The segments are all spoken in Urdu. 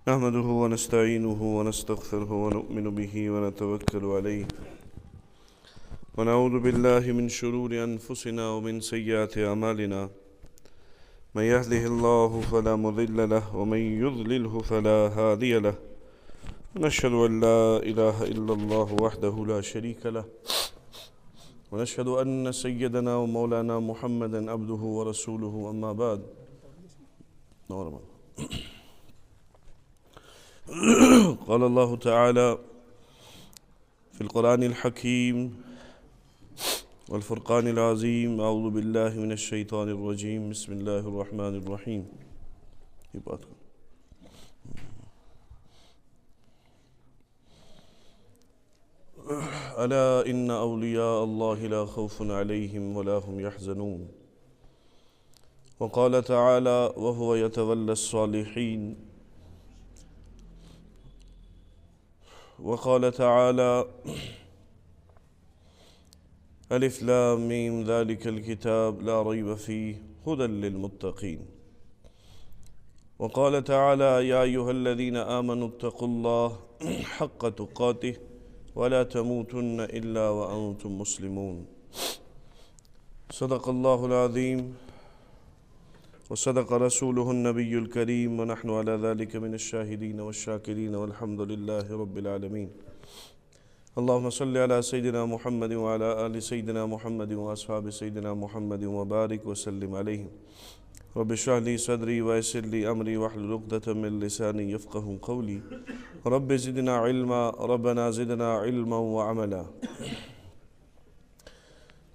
نحمده ونستعينه ونستغفره ونؤمن به ونتوكل عليه ونعوذ بالله من شرور أنفسنا ومن سيئات أعمالنا من يهده الله فلا مضل له ومن يضلله فلا هادي له ونشهد أن لا إله إلا الله وحده لا شريك له ونشهد أن سيدنا ومولانا محمدا عبده ورسوله أما بعد. قال الله تعالى في القرآن الحكيم والفرقان العظيم: أعوذ بالله من الشيطان الرجيم، بسم الله الرحمن الرحيم. ألا إن أولياء الله لا خوف عليهم ولا هم يحزنون. وقال تعالى: وهو يتولى الصالحين. وقال تعالى: ألف لام ميم ذلك الكتاب لا ريب فيه هدى للمتقين. وقال تعالى: يا أيها الذين آمنوا اتقوا الله حق تقاته ولا تموتن إلا وأنتم مسلمون. صدق الله العظيم وصدق رسوله النبي الكريم ونحن على ذلك من الشاهدين والشاكرين والحمد لله رب العالمين. اللهم صل على سيدنا محمد وعلى آل سيدنا محمد وأصحاب سيدنا محمد وبارك وسلم عليهم. رب اشرح لي صدري ويسر لي أمري واحلل عقدة من لساني يفقهوا قولي. رب زدنا علما ربنا زدنا علما وعملا.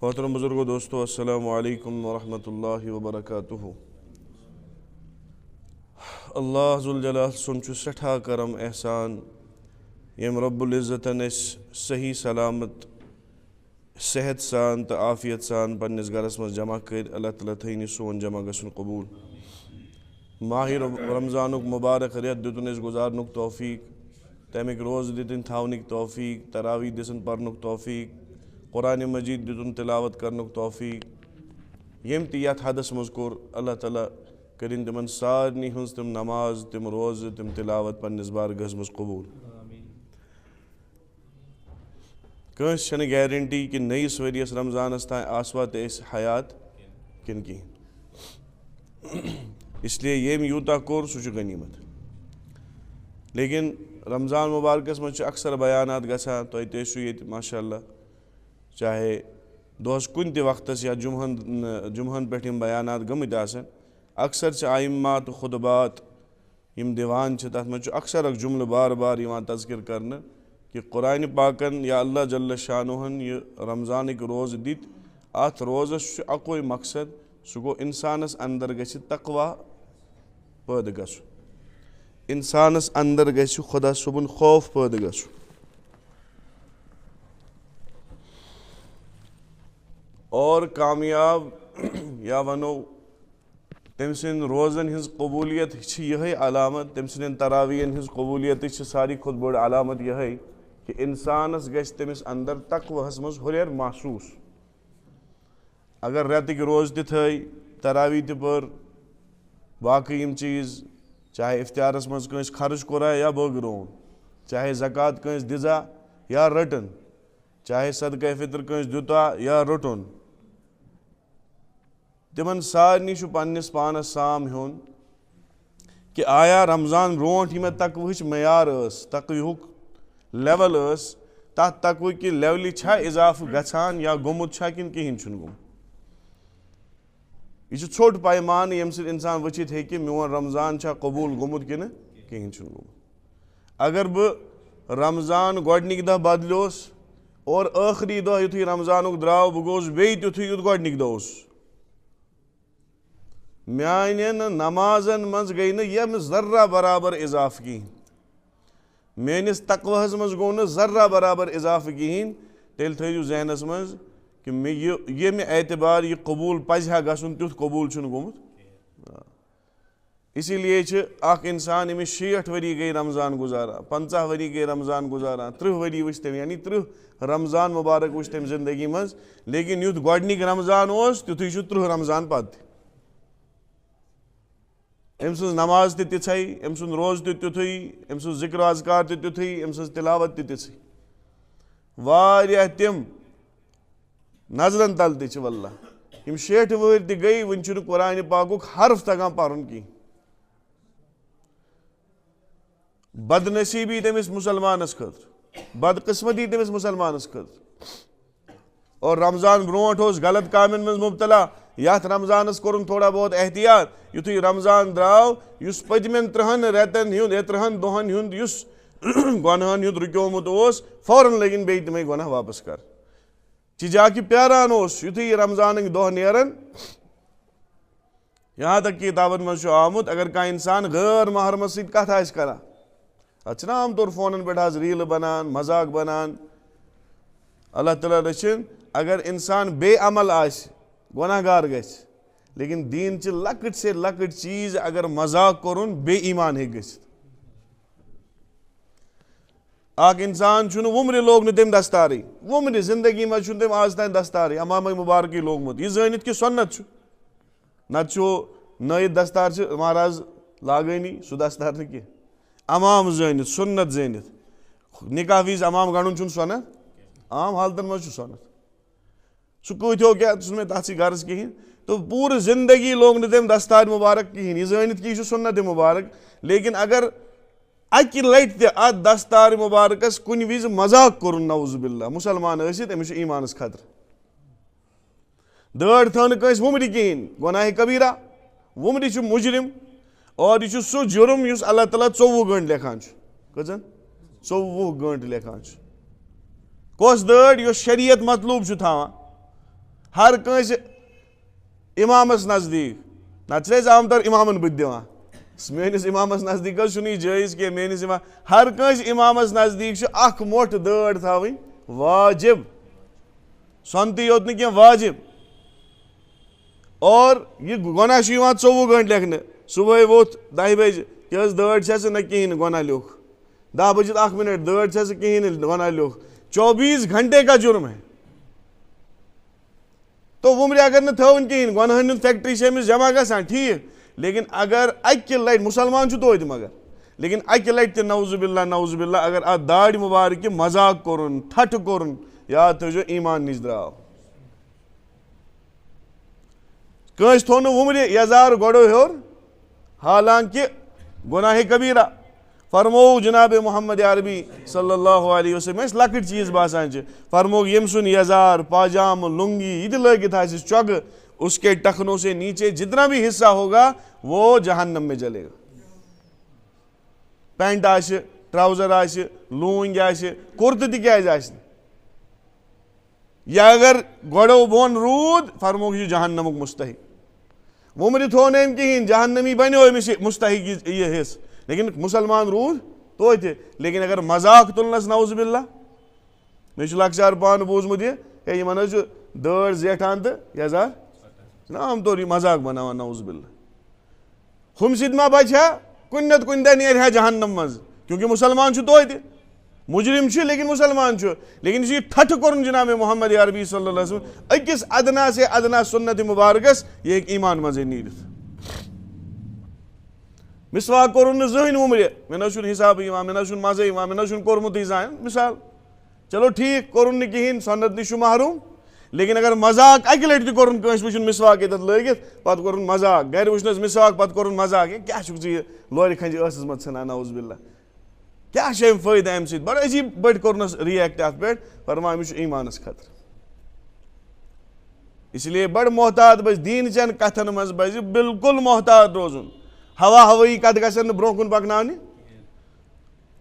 محترم بزرگو دوستو، السلام علیکم ورحمۃ اللہ وبرکاتہ. اللہ ذوالجلال سن چھ سٹھا کرم احسان یم رب العزتن اس صحیح سلامت صحت سان تو عافیت سان پنس گرس مز جمع کر. اللہ تعالیٰ تھین سون جمع گژھن قبول. ماہ رمضانک مبارک ریت دتن اس گزارنک توفیق، تمیک روز دتن تھاونک توفیق، تراویح دسن پرنک توفیق، قرآن مجید دتن تلاوت کرنک توفیق. یم تی یت حدس مز کور اللہ تعالیٰ کرن تمن سارنی ہنز تم نماز، تم روز، تم تلاوت پنس بارگاہس مز قبول. کنس چھنہ گیرنٹی کہ نئیس ؤریس رمضانس تان آسوا تہ اس حیات کن کی، اس لیے یم یوتہ کور سہ غنیمت. لیکن رمضان مبارکس مجھ اکثر بیانات گژھان، تُہۍ تہِ ٲسِو ییٚتہِ ماشاء اللہ، چاہے دۄہس کُنہِ تہِ وقتس یا جمعہن پٮ۪ٹھ یِم بیانات گٔمٕتۍ آسن. اکثر چھِ آئمات تہٕ خطبات یِم دِوان چھِ، تَتھ منٛز چھُ اکثر اکھ جملہٕ بار بار یِوان تذکر کرنہٕ کہ قرآنِ پاکن یا اللہ جل شانہن یہ رمضانٕکۍ روزٕ دِتۍ. اتھ روزس چھُ اکوے مقصد، سُہ گوٚو انسانس اندر گژھِ تقوا پٲدٕ گژھُن، انسانس اندر گژھِ خدا صٲبُن خوف پٲدٕ گژھُن. اور کامیاب یا ونو تٔمۍ سٕنٛدِ روزن ہٕنٛز قبوٗلیت چھِ یِہے علامت، تٔمۍ سٕنٛدٮ۪ن تراویٖحن ہٕنٛز قبوٗلیتٕچ چھِ ساروی کھۄتہٕ بٔڑ علامت یِہے کہ انسانس گژھِ تٔمِس اندر تقواہس منٛز ہُریر محسوٗس. اگر رٮ۪تٕکۍ روزٕ تہِ تھٲے، تراویٖح تہِ پٔر، باقٕے یِم چیٖز چاہے افتیارس منٛز کٲنٛسہِ خرٕچ کوٚرا یا بٲگرون، چاہے زکات کٲنٛسہِ دِژا یا رٔٹٕن، چاہے صدقہ فطر کٲنٛسہِ دیُتا یا روٚٹُن، تمن سارنٕے چھُ پننس پانس سام ہیوٚن کہ آیا رمضان برونٛٹھ یہِ مےٚ تقوہٕچ معیار ٲس، تقویٖہُک لیول ٲس، تتھ تقوہٕکہِ لیولہِ چھا اضافہٕ گژھان یا گوٚمُت چھا کِنہٕ کہیٖنۍ چھُنہٕ گوٚمُت. یہ چھُ ژھوٚٹ پیمانہٕ ییٚمہِ سۭتۍ انسان وٕچھِتھ ہیٚکہِ میون رمضان چھا قبوٗل گوٚمُت کِنہٕ کہیٖنۍ چھُنہٕ گوٚمُت. اگر بہٕ رمضان گۄڈنِکۍ دۄہ بدلیوس اور ٲخری دۄہ یُتھُے رمضانُک درٛاو بہٕ گوٚوُس بیٚیہِ تیُتھُے یُتھ گۄڈنِکۍ دۄہ اوسُس، میانٮ۪ن نمازن منٛز گٔے نہٕ ییٚمہِ ذرہ برابر اضافہٕ کِہیٖنۍ، میٲنِس تقواہس منٛز گوٚو نہٕ ذرہ برابر اضافہٕ کِہیٖنۍ. تیٚلہِ تھٲیِو ذہنس منٛز کہ ییٚمہِ اعتبار یہِ قبوٗل پزِ ہا گژھُن تیُتھ قبوٗل چھُنہٕ گوٚمُت. اسی لیے چھِ اکھ انسان ییٚمِس 60 ؤری گٔے رمضان گُزاران، 50 ؤری گٔے رمضان گُزاران، 30 ؤری وٕچھ تٔمۍ، یعنی 30 رمضان مبارک وٕچھ تٔمۍ زندگی منٛز. لیکن یُتھ گۄڈنِکۍ رمضان اوس تیُتھُے چھُ 30 رمضان پتہٕ تہِ. أمۍ سٕنٛز نماز تہِ تِژھٕے، أمۍ سُنٛد روزٕ تہِ تیُتھُے، أمۍ سُنٛد ذِکر اذکار تہِ تیُتھُے، أمۍ سٕنٛز تِلاوت تہِ تِژھٕے. واریاہ تِم نظرن تل تہِ چھِ واللہ یِم 60 وٕہٕرۍ تہِ گٔے وٕنہِ چھُنہٕ قرآنہِ پاکُک حرف تگان پرُن کِہیٖنۍ. بد نصیٖبی تٔمِس مُسلمانس خٲطرٕ، بدقٕسمتی تٔمِس مُسلمانس خٲطرٕ. اور رمضان برونٛٹھ اوس غلط کامٮ۪ن منٛز مُبتلا. یتھ رمضانس کوٚرُن تھوڑا بہت احتیاط. یُتھُے رمضان درٛاو یُس پٔتمٮ۪ن 3 رٮ۪تن ہُنٛد 3 دۄہن ہُنٛد یُس گۄنہن ہُنٛد رُکیومُت اوس فوراً لٔگِن بیٚیہِ تِمے گۄناہ واپس کرٕنۍ. چِجا کہِ پیاران اوس یُتھُے یہِ رمضانٕکۍ دۄہ نیرن. یہاں تک کہ کِتابن منٛز چھُ آمُت اگر کانٛہہ انسان غٲر محرمس سۭتۍ کتھ آسہِ کران، اتھ چھِنہ عام طور فونن پٮ۪ٹھ آز ریٖلہٕ بنان، مزاق بنان. اللہ تعالیٰ رٔچھِنۍ اگر انسان بے عمل آسہِ گۄناہ گار گژھِ، لیکن دیٖنچہِ لۄکٕٹۍ سے لۄکٕٹۍ چیٖز اگر مزاق کوٚرُن بے ایمان ہیٚکہِ گٔژھِتھ. اکھ انسان چھُنہٕ وُمرِ لوگ نہٕ تٔمۍ دستارٕے، وُمرِ زندگی منٛز چھُنہٕ تٔمۍ آز تام دستارٕے امامے مُبارکٕے لوگمُت، یہِ زٲنِتھ کہِ سۄنت چھُ. نتہٕ چھُ نٲیِد دستار چھِ مہراز لاگٲنی، سُہ دستار نہٕ کینٛہہ. امام زٲنِتھ، سُنت زٲنِتھ. نکاح وِزِ امام گنٛڈُن چھُنہٕ سۄنت، عام حالتن منٛز چھُ سۄنت. سُہ کۭتیو کیٛاہ چھُنہٕ مےٚ تتھ سۭتۍ غرض کِہینۍ. تہٕ پوٗرٕ زندگی لوگ نہٕ تٔمۍ دستارِ مُبارک کِہینۍ، یہِ زٲنِتھ کہِ یہِ چھُ سُنت مُبارک. لیکن اگر اکہِ لٹہِ تہِ اتھ دستارِ مُبارکس کُنہِ وِزِ مزاق کوٚرُن نعوذ باللہ، مُسلمان ٲسِتھ أمِس چھُ ایمانس خطرٕ. دٲڑ تھٲو نہٕ کٲنٛسہِ وُمرِ کِہینۍ، گۄناہ کبیٖرا. وُمرِ چھُ مُجرم اور یہِ چھُ سُہ جُرم یُس اللہ تعالیٰ 24 گٲنٛٹہٕ لیکھان چھُ. کٔژن 24 گٲنٛٹہٕ لیکھان چھُ. کۄس دٲڑ؟ یۄس شریعت مطلوب چھُ تھاوان ہر کٲنٛسہِ امامس نزدیٖک. نتہٕ چھِ أسۍ عام طور امامن بُتھِ دِوان، میٲنِس امامس نزدیٖک حظ چھُنہٕ یہِ جٲیز کینٛہہ. میٲنِس ہر کٲنٛسہِ امامس نزدیٖک چھِ اکھ موٚٹھ دٲڑ تھاوٕنۍ واجب، سۄنتٕے یوت نہٕ کینٛہہ واجب. اور یہِ گۄناہ چھُ یِوان 24 گٲنٛٹہٕ لیکھنہٕ. صبحٲے ووٚتھ 10 بجہِ کیٛاہ حظ دٲڑ چھےٚ ژٕ؟ نہ کِہینۍ نہٕ، گۄناہ لیوٚکھ. 10 بجے 1 منٹ دٲڑ چھےٚ ژٕ؟ کِہینۍ نہٕ، گۄناہ لیوٚکھ. 24 گھنٹے کا جُرم ہے. تو وُمرِ اگر نہٕ تھٲوٕنۍ کِہینۍ، گۄنہن ہُنٛد فیکٹری چھِ أمِس جمع گژھان ٹھیٖک. لیکن اگر اکہِ لٹہِ مُسلمان چھُ توتہِ مگر، لیکن اکہِ لٹہِ تہِ نعوذ باللہ نعوذ باللہ اگر اتھ داڑِ مُبارکہِ مزاق کوٚرُن، ٹھٹھٕ کوٚرُن، یاد تھٲیزیو ایمان نِش درٛاو. کٲنٛسہِ تھوٚو نہٕ وُمرِ یزار گۄڈو ہیوٚر حالانکہِ گۄناہ کبیٖرا. فرموو جناب محمد عربی صلی اللہ علیہ وسلم، اَسہِ لۄکٕٹۍ چیٖز باسان چھِ، فرموو ییٚمہِ سُنٛد یزار پاجامہٕ لُنگی یہِ تہِ لٲگِتھ آسٮ۪س چۄگہٕ، اس کے ٹخنوں سے نیچے جتنا بھی حصہ ہوگا وہ جہنم میں جلے گا. پینٹ آسہِ، ٹراؤزر آسہِ، لوٗنٛگۍ آسہِ، کُرتہٕ تہِ کیٛازِ آسہِ نہٕ، یہِ اگر گۄڈو بۄن روٗد فرمووُکھ یہِ چھُ جہنمُک مُستحق. وُمرِ تھوٚو نہٕ أمۍ کِہینۍ، جہنمی بنیو أمِس مُستحق یہِ حصہٕ، لیکن مُسلمان روٗد توتہِ. لیکن اگر مزاق تُلنس نعوذ باللہ، مےٚ چھُ لۄکچار پانہٕ بوٗزمُت یہِ ہے یِمن حظ چھُ دٲڑ زیٹھان تہٕ یزار چھُنہ عام طور یہِ مزاق بناوان نعوذ باللہ. ہُمہِ سۭتۍ ما بچہِ ہا کُنہِ نتہٕ کُنہِ دۄہ نیرِ ہا جہنم منٛز، کیونکہِ مُسلمان چھُ توتہِ. مُجرم چھُ لیکن مُسلمان چھُ. لیکن یہِ چھُ یہِ ٹھٹھٕ کوٚرُن جناب محمد عربی صلی اللہ علیہ وسلم أکِس ادنا سے ادنا سُنت مُبارکس، یہِ ہیٚکہِ ایمان منٛزٕے نیٖرِتھ. مسواک کوٚرُن نہٕ زٕہٕنۍ وُمرِ، مےٚ نہ حظ چھُنہٕ حِسابٕے یِوان، مےٚ نہ حظ چھُنہٕ مزے یِوان، مےٚ نہ حظ چھُنہٕ کوٚرمُتٕے زانٛہہ. مثال چلو ٹھیٖک کوٚرُن نہٕ کِہینۍ، سۄنت نِش چھُ محروٗم. لیکن اگر مزاق اکہِ لٹہِ تہِ کوٚرُن کٲنٛسہِ وٕچھُن مسواک ییٚتٮ۪تھ لٲگِتھ پتہٕ کوٚرُن مزاق، گرِ وٕچھنس مسواک پتہٕ کوٚرُن مزاق، ہے کیٛاہ چھُکھ ژٕ یہِ لورِ کھنجہِ ٲسس منٛز ژھٕنان نعوذ باللہ، کیٛاہ چھُ أمۍ فٲیدٕ اَمہِ سۭتۍ؟ بڑٕ عجیٖب پٲٹھۍ کوٚرنس رِیکٹ اتھ پٮ۪ٹھ، فرماو أمِس چھُ ایمانس خطرٕ. اسی لیے بڑٕ محتات پزِ دیٖنچٮ۪ن کتھن منٛز پزِ بالکُل محتات روزُن. ہوا ہوٲیی کتھٕ گژھن نہٕ برونٛہہ کُن پکناونہِ.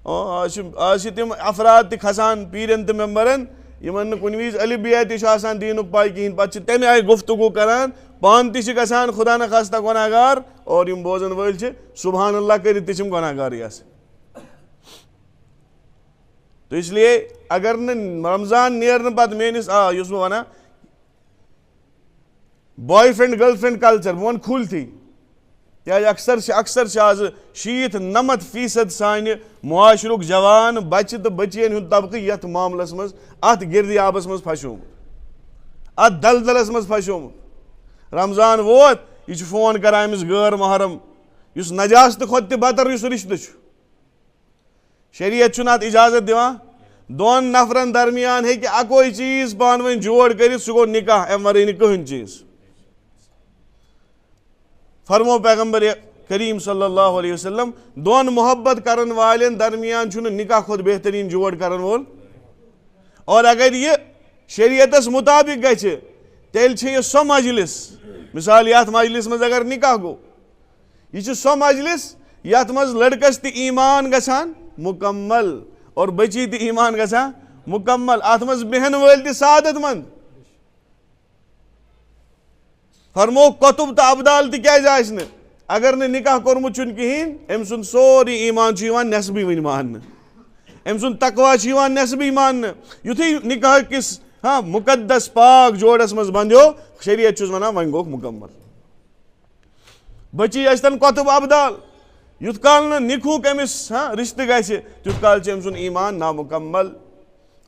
آز چھِ تِم افراد تہِ کھسان پیٖرن تہٕ مٮ۪مبرن یِمن نہٕ کُنہِ وِزِ الف بے تہِ چھُ آسان دیٖنُک پاے کِہینۍ، پتہٕ چھِ تمہِ آیہِ گفتگوٗ کران، پانہٕ تہِ چھِ گژھان خدا نخواستہ گۄناہ گار، اور یِم بوزن وٲلۍ چھِ سبحان اللہ کٔرِتھ تہِ چھِ یِم گۄناہ گارٕے آسان. تو اس لیے اگر نہٕ رمضان نیرنہٕ پتہٕ میٲنِس یُس بہٕ ونان boy friend girl friend culture, بہٕ ونہٕ کھُلتھٕے کیٛازِ اکثر چھِ آز 90-90% سانہِ معاشرُک جوان بچہِ تہٕ بٔچِین ہُنٛد طبقہٕ یتھ معاملس منٛز اتھ گِردِ آبس منٛز پھسیومُت، اتھ دلدلس منٛز پھسیومُت. رمضان ووت یہِ چھُ فون کران أمِس غٲر محرم اس نجاست کھت تہ بدتر اس رشتہ شریعت چھُنہٕ اتھ اجازت دِوان دون نفرن درمیان ہیٚکہِ اکوے چیٖز پانہٕ ؤنۍ جوڑ کٔرِتھ سُہ گوٚو نکاح امہِ ورٲے نہٕ کٕہٕنۍ چیٖز فرمو پیغمبر کریم صلی اللہ علیہ وسلم دون محبت کرن والین درمیان چھُنہٕ نکاح کھۄتہٕ بہترین جوڑ کرن وول اور اگر یہ شریعتس مطابق گژھِ تیٚلہِ چھِ یہِ سۄ مجلس مثال یتھ مجلس منٛز اگر نکاح گوٚو یہ چھِ سۄ مجلس یتھ منٛز لڑکس تہِ ایمان گژھان مکمل اور بچی تہِ ایمان گژھان مکمل اتھ منٛز بیہن وٲلۍ تہِ سعادت مند فرمو کتب تہٕ ابدال تہِ کیازِ آسہِ نہٕ اگر نہٕ نکاح کوٚرمُت چھُنہٕ کِہیٖنۍ أمۍ سُنٛد سورُے ایمان چھُ یِوان نٮ۪صبٕے وٕنہِ ماننہٕ أمۍ سُنٛد تقوا چھُ یِوان نٮ۪صبٕے ماننہٕ یُتھُے نکاح کِس مقدس پاک جوڑس منٛز بنٛدیو شریعت چھُس ونان وۄنۍ گوٚکھ مکمل بچی ٲسۍتن کۄتُب ابدال یُتھ کال نہٕ نِکہُک أمِس رشتہٕ گژھِ تیُتھ کال چھُ أمۍ سُنٛد ایمان نامکمل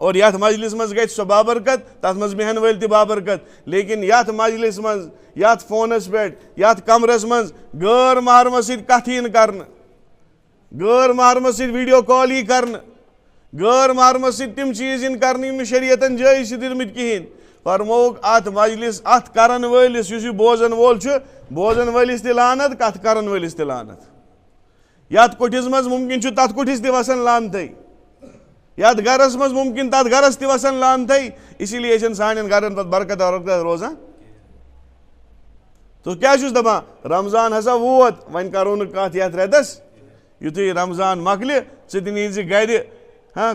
اور یتھ مجلس منٛز گژھِ سۄ بابرکت تتھ منٛز بیہن وٲلۍ تہِ بابرکت لیکن یتھ مجلس منٛز یتھ فونس پٮ۪ٹھ یتھ کمرس منٛز غٲر محرمس سۭتۍ کتھ یی نہٕ کرنہٕ غٲر محرمس سۭتۍ ویڈیو کال یی کرنہٕ غٲر محرمس سۭتۍ تِم چیٖز یِن کرنہٕ یِم نہٕ شریعتن جٲیز چھِ دِتمٕتۍ کِہیٖنۍ فرمووُکھ اتھ مجلس اتھ کرن وٲلِس یُس یہِ بوزن وول چھُ بوزن وٲلِس تہِ لعنت کتھ کرن وٲلِس تہِ لعنت یتھ کُٹھِس منٛز ممکن چھُ تتھ کُٹھِس تہِ وسان لعنتٕے یتھ گرس منٛز ممکن تتھ گرس تہِ وسان لعنتٕے اسی لیے چھنہٕ سانٮ۪ن گرن پتہٕ برکت ورکت روزان تو کیٛاہ چھُس دپان رمضان ہسا ووت وۄنۍ کرو نہٕ کتھ یتھ رٮ۪تس یُتھُے رمضان مۄکلہِ ژٕ تہِ نیٖزِ گرِ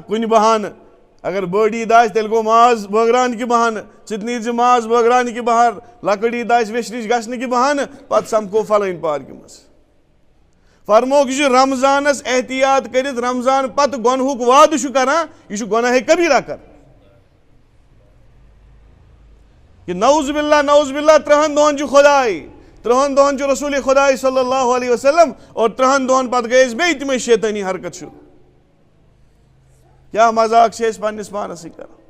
کُنہِ بہانہٕ اگر بٔڑ عیٖد آسہِ تیٚلہِ گوٚو ماز بٲگراونہٕ کہِ بہانہٕ ژٕ تہِ نیٖزِ ماز بٲگراونہٕ کہِ بہانہٕ لۄکٕٹ عیٖد آسہِ ویٚشنِش گژھنہٕ کہِ بہانہٕ پتہٕ سمکھو فلٲنۍ پارکہِ منٛز فرمووُکھ یہِ چھُ رمضانس احتیاط کٔرِتھ رمضان پتہٕ گۄنہُک وعدٕ چھُ کران یہِ چھُ گۄناہ کبیٖرہ کران کہ نعوذ باللہ 3 دۄہن چھُ خۄداے 3 دۄہن چھُ رسول خۄداے صلی اللہ علیہ وسلم اور 3 دۄہن پتہٕ گٔے أسۍ بیٚیہِ تِمے شیطٲنی حرکت شروع کیٛاہ مذاق چھِ أسۍ پننِس پانس سۭتۍ کران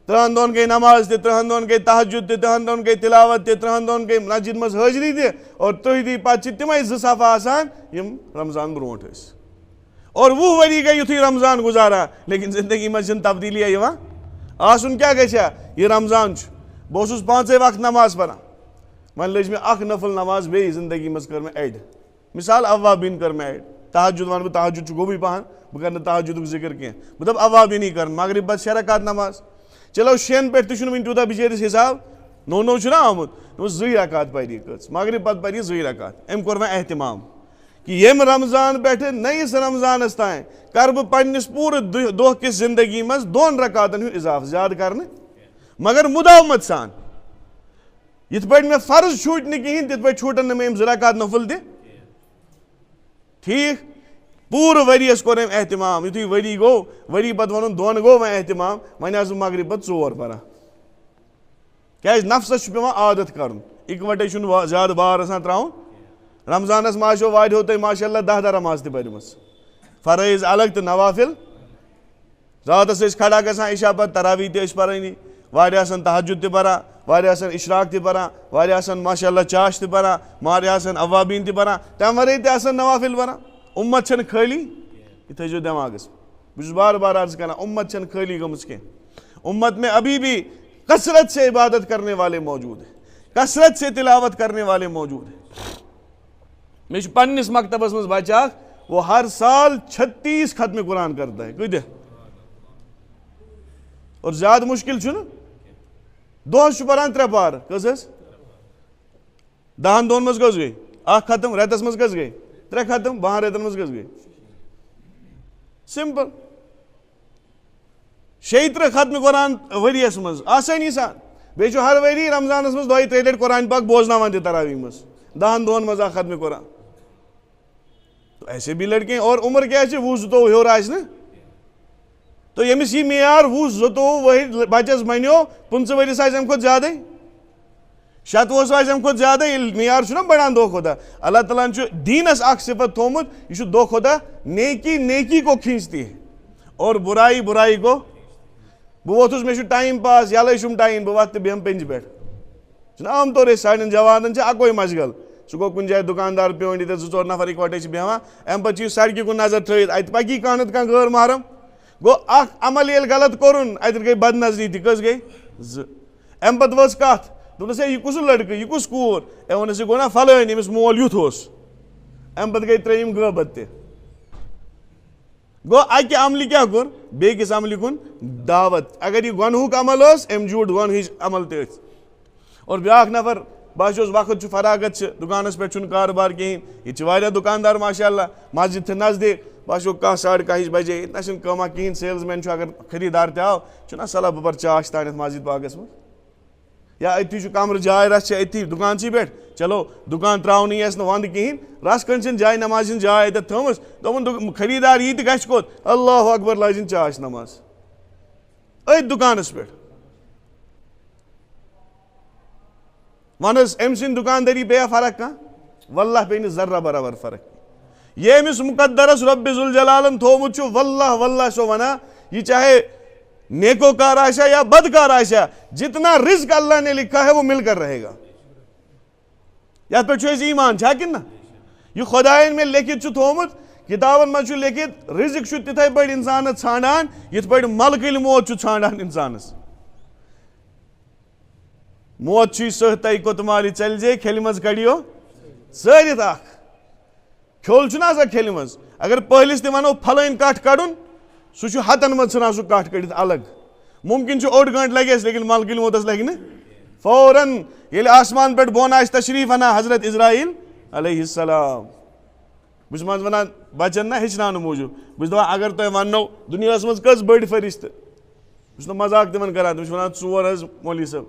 3 دۄہن گٔے نماز تہِ 3 دۄہن گٔے تہجد تہِ 3 دۄہن گٔے تلاوت تہِ 3 دۄہن گٔے مسجد منٛز حٲضری تہِ اور تُہۍ پتہٕ چھِ تِمے 2 صفہٕ آسان یِم رمضان برونٛٹھ ٲسۍ اور 20 ؤری گٔے یُتھُے رمضان گُزاران لیکن زندگی منٛز چھنہٕ تبدیٖلیہ یِوان آسُن کیٛاہ گژھِ ہا یہِ رمضان چھُ بہٕ اوسُس 5 وقت نماز پران وۄنۍ لٔج مےٚ اکھ نفل نماز بیٚیہِ زندگی منٛز کٔر مےٚ ایڈ مثال اوابیٖن کٔر مےٚ ایڈ تہجد ونہٕ بہٕ تہجد چھُ گوٚبُے پہن بہٕ کرٕ نہٕ تہجدُک ذکر کینٛہہ بہٕ دپہٕ اوابیٖنٕے کرن مغرب پتہٕ 6 رکات نماز چلو 6 پٮ۪ٹھ تہِ چھُنہٕ وُنہِ تیوٗتاہ بِچٲرِس حساب نوٚو چھُنہ آمُت دوٚپُس 2 رکات پرِ یہِ کٔژ مغرب پتہٕ پرِ یہِ 2 رکات أمۍ کوٚر وۄنۍ احتمام کہ ییٚمہِ رمضان پٮ۪ٹھٕ نٔیِس رمضانس تانۍ کرٕ بہٕ پننِس پوٗرٕ دۄہ کِس زندگی منٛز 2 رکاتن ہُنٛد اضافہٕ زیادٕ کرنہٕ مگر مُداومت سان یِتھ پٲٹھۍ مےٚ فرض چھوٗٹۍ نہٕ کِہیٖنۍ تِتھ پٲٹھۍ چھوٗٹن نہٕ مےٚ یِم 2 رکات نفل تہِ ٹھیٖک پوٗرٕ ؤرِیس کوٚر أمۍ احتمام یُتھُے ؤری گوٚو ؤری پتہٕ ووٚنُن 2 گوٚو وۄنۍ احتمام وۄنۍ آسہٕ بہٕ مغرب پتہٕ 4 پران کیٛازِ نفسس چھُ پیٚوان عادت کرُن اِکوٹے چھُنہٕ زیادٕ بار آسان تراوُن رمضانس منٛز آسیو واریاہو تۄہہِ ماشاء اللہ 10 رماز تہِ پرِمٕژ فرٲیض الگ تہٕ نوافل راتس ٲسۍ کھڑا گژھان عشا پتہٕ تراوی تہِ ٲسۍ پرٲنی واریاہ آسان تہجد تہِ پران واریاہ آسان اشراق تہِ پران واریاہ آسان ماشاء اللہ چاش تہِ پران واریاہ آسان اوابیٖن تہِ پران تمہِ ورٲے تہِ آسان نوافل پران اُمت چھنہٕ خٲلی یہِ تھٲیزیو دٮ۪ماغس بہٕ چھُس بار بار عرض کران اُمت چھنہٕ خٲلی گٔمٕژ کینٛہہ اُمت میں ابھی بھی کثرت سے عبادت کرنے والے موجود ہیں کثرت سے تلاوت کرنے والے موجود ہیں مےٚ چھُ پننِس مکتبس منٛز بچہٕ اکھ وہ ہر سال 36 ختمِ قرآن کرتا ہے کۭتیاہ اور زیادٕ مُشکِل چھُنہٕ دۄہس چھُ پران 3 پارٕ کٔژ حظ 10 دۄہن منٛز کٔژ گٔے 1 ختم رٮ۪تس منٛز کٔژ گٔے 3 ختم 12 رٮ۪تن منٛز کٔژ گٔے سمپل 36 ختمہِ قرآن ؤرِیس منٛز آسٲنی سان بیٚیہِ چھُ ہر ؤری رمضانس منٛز 2-3 لٹہِ قرآن پاک بوزناوان تہِ تراوی منٛز 10 دۄہن منٛز 1 ختمہِ قرآن تو ایسے بھی لڑکے اور عمر کیٛاہ چھِ 20-22 ہیوٚر آسہِ نہٕ تو ییٚمِس یہِ معیار 20-22 ؤہٕرۍ بچس بنیو 15 ؤرِس آسہِ اَمہِ کھۄتہٕ زیادَے 27 آسہِ اَمہِ کھۄتہٕ زیادَے ییٚلہِ معیار چھُنہ بڑان دۄہ کھۄتہٕ دۄہ اللہ تعالیٰ ہن چھُ دیٖنس اکھ صفت تھومُت یہِ چھُ دۄہ کھۄتہٕ دۄہ نیکی کو کھینچتی ہے اور برائی کو بہٕ ووٚتھُس مےٚ چھُ ٹایم پاس یلے چھُم ٹایم بہٕ وتھٕ تہٕ بیٚہمہٕ پٮ۪نٛجہِ پٮ۪ٹھ چھُنہ عام طور أسۍ سانٮ۪ن جوانن چھِ اکوے مشغل سہ گو کن جائے دکاندار پیون یہ 2-4 نفر اکوٹے بیہوان ام پہ سڑکہ کن نظر تھوت ات پکی کانہ نتہٕ کانٛہہ غٲر محرم گو اخ عمل ییٚلہِ غلط کورُن اتہِ گٔے بد نظری تہِ کٔژ گٔے 2 ام پتہٕ ؤژھ کتھ دوٚپنس ہے یہِ کُس لڑکہٕ یہِ کُس کوٗر ووٚنُس یہِ گوٚو نا فلٲنۍ أمِس مول یُتھ اوس ام پتہٕ گٔے 3یم غٲبت تہِ گو اکہِ عملہِ کیٛاہ کوٚر بیٚکِس عملہِ کُن دعوت اگر یہِ گۄنہُک عمل اوس أمۍ جوٗٹ گۄنہٕچ عمل تہِ أتھۍ اور بیٛاکھ نفر باسیوس وقت چھُ فراغت چھِ دُکانس پٮ۪ٹھ چھُنہٕ کاربار کِہیٖنۍ ییٚتہِ چھِ واریاہ دُکاندار ماشاء اللہ مسجد تہِ نزدیٖک باسیو 1:30 بجے ییٚتہِ نہ چھِنہٕ کٲمہ کِہیٖنۍ سیلٕز مین چھُ اگر خریٖدار تہِ آو چھُنہ صلح بہٕ پرٕ چاش تانٮ۪تھ مسجد باغس منٛز یا أتھی چھُ کمرٕ جاے رژھ چھِ أتھی دُکانسٕے پٮ۪ٹھ چلو دُکان ترٛاونٕے آسہِ نہٕ ونٛدٕ کِہیٖنۍ رژھ کھنٛڈ چھِنہٕ جاے نمازِ ہِنٛز جاے اَتٮ۪تھ تھٲومٕژ دوٚپُن خریٖدار یی تہِ گژھِ کوٚت اللہ اکبر لاجِن چاش نماز أتھۍ دُکانس پٮ۪ٹھ ون حظ أمۍ سٕنٛدِ دُکاندٲری پیٚیا فرق کانٛہہ واللہ پیٚیہِ نہٕ ذرہ برابر فرق یہ أمِس مقدرس رۄبِ ذوالجلالن تھوٚومُت چھُ واللہ واللہ چھُ ونان یہ چاہے نیکوکار آسیا یا بدکار آسیا جتنا رزق اللہ نے لکھا ہے وہ مل کر رہے گا یتھ پٮ۪ٹھ چھُ اَسہِ ایمان چھا کِنہٕ نہ یہ خۄدایَن مےٚ لیکھِتھ چھُ تھوٚومُت کِتابن منٛز چھُ لیکھِتھ رزق چھُ تِتھَے پٲٹھۍ اِنسانس ژھانڈان یِتھ پٲٹھۍ ملکٕلۍ موت چھُ ژھانڈان اِنسانس موت چھُے سہتَے کوتمالہِ ژَلہِ زے کھیٚلہِ منٛز کڑیو ژٲرِتھ اکھ کھیوٚل چھُنہ آسان کھیٚلہِ منٛز اگر پٔہلِس تہِ وَنو پھلٲنۍ کٹھ کڑُن سُہ چھُ ہتن منٛز ژھٕنان سُہ کٹھ کٔڑِتھ الگ مُمکِن چھُ 1 گٲنٛٹہٕ لگٮ۪س لیکن ملکٕلۍ موتس لگہِ نہٕ فوراً ییٚلہِ آسمان پٮ۪ٹھ بۄن آسہِ تشریٖف انان حضرت اسراییل علیہ السلام بہٕ چھُس منٛزٕ ونان بچن نا ہیٚچھناونہٕ موٗجوٗب بہٕ چھُس دپان اگر تۄہہِ وننو دُنیاہس منٛز کٔژ بٔڑۍ فرشتہٕ بہٕ چھُس نہٕ مزاق تِمن کران تِم چھِ ونان 4 حظ مولوی صٲب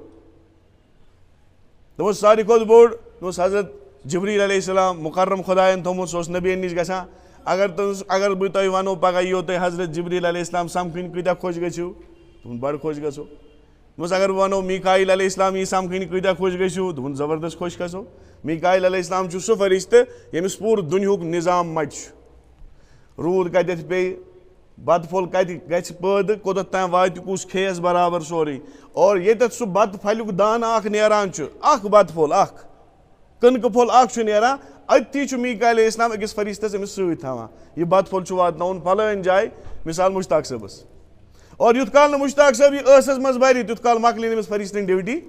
دوٚپمَس ساروی کھۄتہٕ بوٚڑ دوٚپمَس حضرت جبریٖل علیہ السلام مقرم خۄدایَن تھوٚومُت سُہ اوس نبیَن نِش گژھان اگر بہٕ تۄہہِ وَنو پگاہ یِیو تۄہہِ حضرت جبریٖل علیہ السلام سمکھٕنۍ کۭتیاہ خۄش گٔژھِو دوٚپُن بڑٕ خۄش گژھو دوٚپمَس اگر بہٕ وَنو میٖکایل علیہ السلام یی سمکھٕنۍ کۭتیاہ خۄش گٔژھِو دوٚپُن زبردست خۄش گژھو میٖکایل علیہ السلام چھُ سُہ فرشتہٕ ییٚمِس پوٗرٕ دُنیہُک نظام مَتہِ چھُ روٗد کتٮ۪تھ پیٚیہِ بتہٕ پھوٚل کتہِ گژھِ پٲدٕ کوٚتتھ تام واتہِ کُس کھیٚیس برابر سورُے اور ییٚتٮ۪تھ سُہ بتہٕ پھلیُک دانہٕ اکھ نیران چھُ اکھ بتہٕ پھوٚل اکھ کٕنکہٕ پھوٚل اکھ چھُ نیران أتھی چھُ میٖکایل علیہ السلام أکِس فرشتس أمِس سۭتۍ تھاوان یہِ بتہٕ پھوٚل چھُ واتناوُن فلٲنۍ جایہِ مثال مشتاق صٲبس اور یُتھ کال نہٕ مشتاق صٲب یہِ ٲسس منٛز برِ تیُتھ کال مۄکلہِ نہٕ أمِس فرشتن ڈیوٹی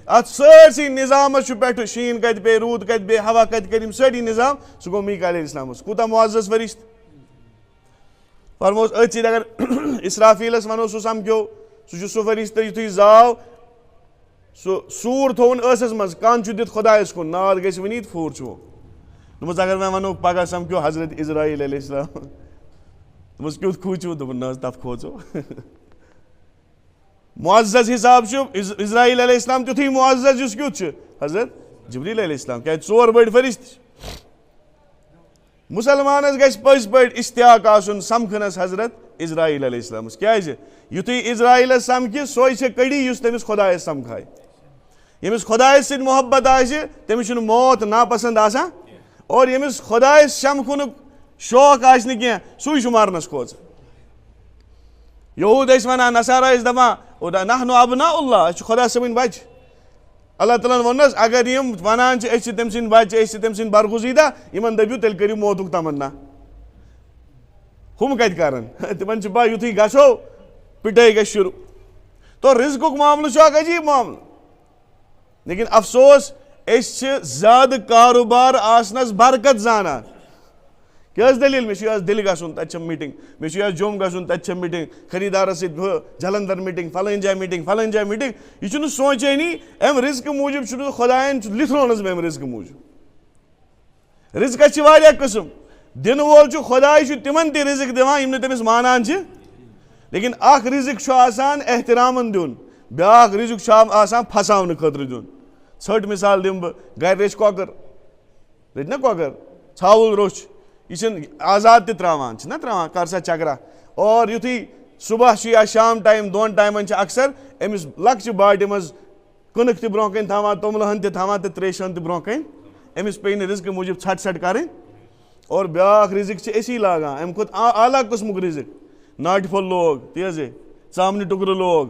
اتھ سٲرسٕے نظامس چھُ پٮ۪ٹھٕ شیٖن کتہِ پیٚیہِ روٗد کتہِ پیٚیہِ ہوا کتہِ کرِ یِم سٲری نظام سُہ گوٚو میٖکایل علیہ السلامس کوٗتاہ معزز فرشتہٕ فرمووُس أتھۍ سۭتۍ اگر اسرافیٖلس ونو سُہ سمکھیو سُہ چھُ سُہ فرشتہٕ یُتھُے زاو سُہ سوٗر تھووُن ٲسس منٛز کن چھُ دِتھ خۄدایس کُن ناد گژھِ ؤنی تہٕ پھوٗر چھُ دوٚپمَس اگر وۄنۍ ونو پگاہ سمکھیو حضرت اسراییل علیہ السلام دوٚپمَس کیُتھ کھوٗژِو دوٚپُن نہ حظ تتھ کھوژو معزز حساب چھُ اسراییل علیہ السلام تیُتھُے معزز یُس کیُتھ چھُ حضرت جبریٖل علیہ السلام کیٛازِ 4 بٔڑۍ فرشتہٕ چھِ مُسلمانس گژھِ پٔزۍ پٲٹھۍ اشتیاق آسُن سمکھنس حضرت اسراییل علیہ السلامس کیٛازِ یُتھُے اسراییلس سمکھِ سۄے چھےٚ کٔڑی یُس تٔمِس خۄدایس سمکھایہِ ییٚمِس خۄدایس سۭتۍ محبت آسہِ تٔمِس چھُنہٕ موت ناپسنٛد آسان اور ییٚمِس خۄدایس سمکھنُک شوق آسہِ نہٕ کینٛہہ سُے چھُ مرنس کھوژان یہوٗد ٲسۍ ونان نصارا ٲسۍ دپان نحنو ابناء اللہ أسۍ چھِ خۄدا صٲبٕنۍ بچہِ اللہ تعالیٰ ہن ووٚننس اگر یِم ونان چھِ أسۍ چھِ تٔمۍ سٕنٛدۍ بچہِ أسۍ چھِ تٔمۍ سٕنٛدۍ برگُزیٖدہ یِمن دٔپِو تیٚلہِ کٔرِو موتُک تمنا ہُم کتہِ کرن تِمن چھِ پاے یُتھُے گژھو پِٹٲے گژھِ شروٗع تو رزقُک معاملہٕ چھُ اکھ عجیٖب معاملہٕ لیکن افسوس أسۍ چھِ زیادٕ کاروبار آسنس برکت زانان کیٛاہ حظ دٔلیٖل مےٚ چھُ آز دِلہِ گژھُن تتہِ چھےٚ میٖٹِنٛگ مےٚ چھُ آز جوٚم گژھُن تتہِ چھےٚ میٖٹِنٛگ خریٖدارس سۭتۍ جلندر میٖٹِنٛگ فلٲنۍ جایہِ میٖٹِنٛگ فلٲنۍ جایہِ میٖٹِنٛگ یہِ چھُنہٕ سونٛچٲنی امہِ رزقہٕ موٗجوٗب چھُنہٕ خۄداین لِتھرونس بہٕ امہِ رزقہٕ موٗجوٗب رزقس چھِ واریاہ قٕسم دِنہٕ وول چھُ خۄداے چھُ تِمن تہِ رزق دِوان یِم نہٕ تٔمِس مانان چھِ لیکن اکھ رزق چھُ آسان احترامن دیُن بیاکھ رزق چھُ آسان پھساونہٕ خٲطرٕ دیُن ژھٔٹ مثال دِمہٕ بہٕ گرِ رٔچھِ کۄکر رٔٹۍ نا کۄکر ژھاوُل روٚچھ یہِ چھِنہٕ آزاد تہِ ترٛاوان چھِنہ ترٛاوان کر سا چکرا اور یُتھُے صبح چھُ یا شام ٹایم 2 ٹایمن چھِ اکثر أمِس لۄکچہِ باٹہِ منٛز کٕنٕک تہِ برونٛہہ کَنۍ تھاوان توٚملہٕ ہن تہِ تھاوان تہٕ تریشہِ ہن تہِ برونٛہہ کَنۍ أمِس پیٚیہِ نہٕ رزقہٕ موٗجوٗب ژھٹھ کَرٕنۍ اور بیاکھ رزق چھِ أسی لاگان اَمہِ کھۄتہٕ اعلیٰ قٕسمُک رزق ناٹہِ پھوٚل لوگ تی حظ ژامنہِ ٹُکرٕ لوگ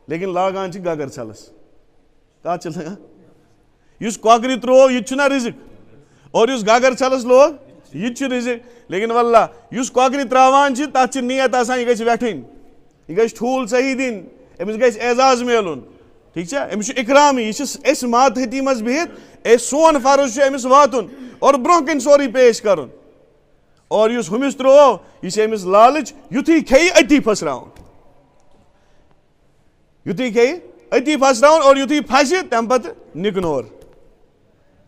لیکن لاگان چھِ گگر ژھٮ۪لس کتھ چھِ لگان یُس کۄکرِ تروو یہِ تہِ چھُنہ رزق اور اس گاگر چھلس لوگ یہ رزق لیکن واللہ اس کۄکرِ تراوان تتھ نیت آسان یہ گژھِ ویٹھٕنۍ یہ گژھِ ٹھوٗل صحیح دِنۍ أمِس گژھِ اعزاز میلُن ٹھیک چھا أمِس چھُ اِکرامٕے یہ أسۍ ماتحتی منٛز بِہِتھ سون فرض چھُ أمِس واتُن اور برونٛہہ کَنہِ سورُے پیش کَرُن اور یُس ہُمِس ترٛوو یہِ چھِ أمِس لالٕچ یُتھُے کھیٚیہِ أتی پھٔسراوُن یُتھُے کھیٚیہِ أتی پھٔسراوُن اور یُتھُے پھسہِ تَمہِ پَتہٕ نِکنور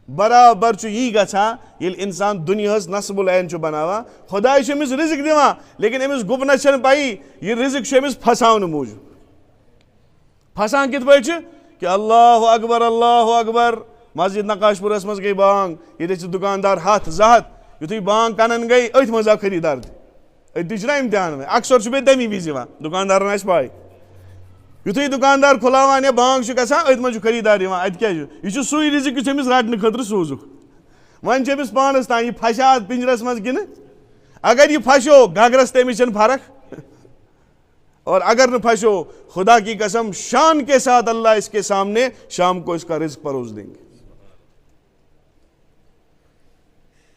برابر چھُ یی گژھان ییٚلہِ اِنسان دُنیاہَس نصب العین چھُ بناوان خۄداے چھُ أمِس رِزق دِوان لیکن أمِس گُپنَس چھَنہٕ پَیی یہِ رِزق چھُ أمِس پھساونہٕ موٗجوٗب پھسان کِتھ پٲٹھۍ چھُ کہ اللہ اکبر مسجد نقاش پوٗرَس منٛز گٔے بانگ ییٚتہِ چھِ دُکاندار 100 200 یُتھُے بانگ کَنن گٔے أتھۍ منٛز آو خٔریٖدار تہِ أتی چھُنہ اِمتحان وۄنۍ اکثر چھُ بیٚیہِ تَمی وِزِ یِوان دُکاندارَن آسہِ پاے یُتھُے دُکاندار کھُلاوان یا بانگ چھُ گژھان أتھۍ منٛز چھُ خٔریٖدار یِوان اَتہِ کیٛاہ چھُ یہِ چھُ سُے رِزق یُس أمِس رَٹنہٕ خٲطرٕ سوٗزُکھ وۄنۍ چھُ أمِس پانَس تام یہِ پھسہِ اَتھ پِنجرَس منٛز کِنہٕ اگر یہِ پھسیو گگرَس تٔمِس چھَنہٕ فرق اور اگر نہ پھسو خدا کی قسم شان کے ساتھ اللہ اس کے سامنے شام کو اس کا رزق پروس دیں گے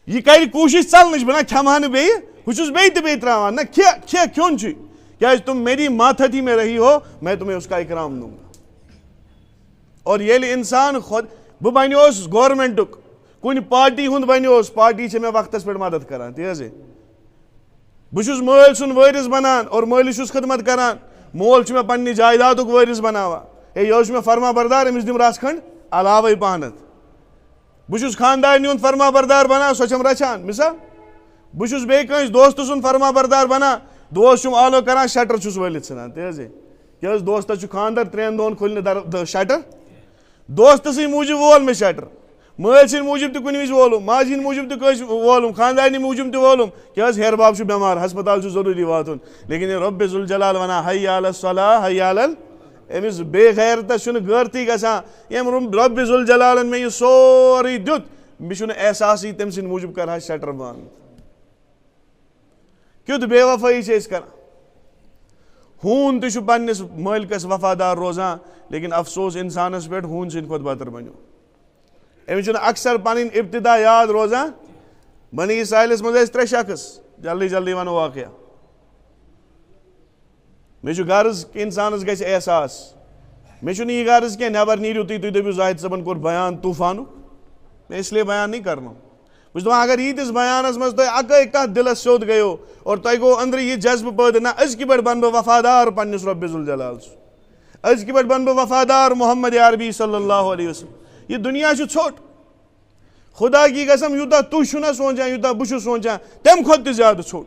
یہ کرِ کوشش ژلنٕچ بہٕ نہ کھٮ۪مہٕ نہٕ بیٚیہِ بہٕ چھُس بیٚیہِ تہِ بیٚیہِ ترٛاوان نہ کھیٚون چھُے کیٛازِ تم میری ماتحتی میں رہی ہو میں تمہیں اس کا اکرام دوں گا اور ییٚلہِ اِنسان بہٕ بنیوس گورمنٹُک کُنہِ پارٹی ہُنٛد بنیوس پارٹی چھِ مےٚ وقتس پٮ۪ٹھ مدد کران تی حظ بہٕ چھُس مٲلۍ سُنٛد وٲرِث بنان اور مٲلِس چھُس خدمت کران مول چھُ مےٚ پننہِ جایدادُک وٲرِث بناوان ہے یہِ حظ چھُ مےٚ فرما بردار أمِس دِم رژھ کھنٛڈ علاوَے پہنتھ بہٕ چھُس خاندارنہِ ہُنٛد فرما بردار بنان سۄ چھَم رچھان مِثال بہٕ چھُس بیٚیہِ کٲنٛسہِ دوستہٕ سُنٛد فرما بردار بنان دوست چھُم آلو کران شٹر چھُس وٲلِتھ ژھٕنان تی حظ کیٛاہ حظ دوستس چھُ خانٛدر 3 دۄہن کھُلہِ نہٕ شٹر دوستہٕ سٕنٛدۍ موٗجوٗب وول مےٚ شٹر مٲلۍ سٕنٛدۍ موٗجوٗب تہِ کُنہِ وِزِ وولُم ماجہِ ہِنٛدۍ موٗجوٗب تہِ کٲنٛسہِ وولُم خاندارنہِ موٗجوٗب تہِ وولُم کیٛاہ حظ ہیرٕ باب چھُ بٮ۪مار ہسپتال چھُ ضروٗری واتُن لیکن یہِ رۄبِ ذوالجلال وَنان حی علی الصلاۃ حی علی أمِس بے غیرتس چھُنہٕ غٲرتھٕے گژھان ییٚمۍ رۄبِ ذوالجلالن مےٚ یہِ سورُے دیُت مےٚ چھُنہٕ احساسٕے تٔمۍ سٕنٛدِ موٗجوٗب کرٕ ہا شٹر بنٛد کیُتھ بے وفٲیی چھِ أسۍ کران ہوٗن تہِ چھُ پننِس مٲلکس وفادار روزان لیکن افسوس انسانس پٮ۪ٹھ ہوٗنۍ سٕنٛدِ کھۄتہٕ بدتر بنیو أمِس چھُنہٕ اکثر پنٕنۍ ابتدا یاد روزان بنی اسرائیلس منٛز ٲسۍ 3 شخص جلدی ونو واقعہ مےٚ چھُ غرض کہِ انسانس گژھِ احساس مےٚ چھُنہٕ یہِ غرض کینٛہہ نٮ۪بر نیٖرِو تُہۍ دٔپِو زاہد صٲبن کوٚر بیان طوٗفانُک مےٚ اس لیے بیان نہیں کرنو بہٕ چھُس دپان اگر ییٖتِس بیانس منٛز تۄہہِ اکٲے کتھ دِلس سیوٚد گٔیو اور تۄہہِ گوٚو أنٛدرٕ یہِ جذبہٕ پٲدٕ نہ أزکہِ پٮ۪ٹھ بنہٕ بہٕ وفادار پننِس رۄبِ ذوالجلال أزکہِ پٮ۪ٹھ بنہٕ بہٕ وفادار محمد عربی صلی اللہ علیہ وسلم یہِ دُنیا چھُ ژھوٚٹ خدا کی قسم یوٗتاہ تُہۍ چھُو نہ سونٛچان یوٗتاہ بہٕ چھُس سونٛچان تمہِ کھۄتہٕ تہِ زیادٕ ژھوٚٹ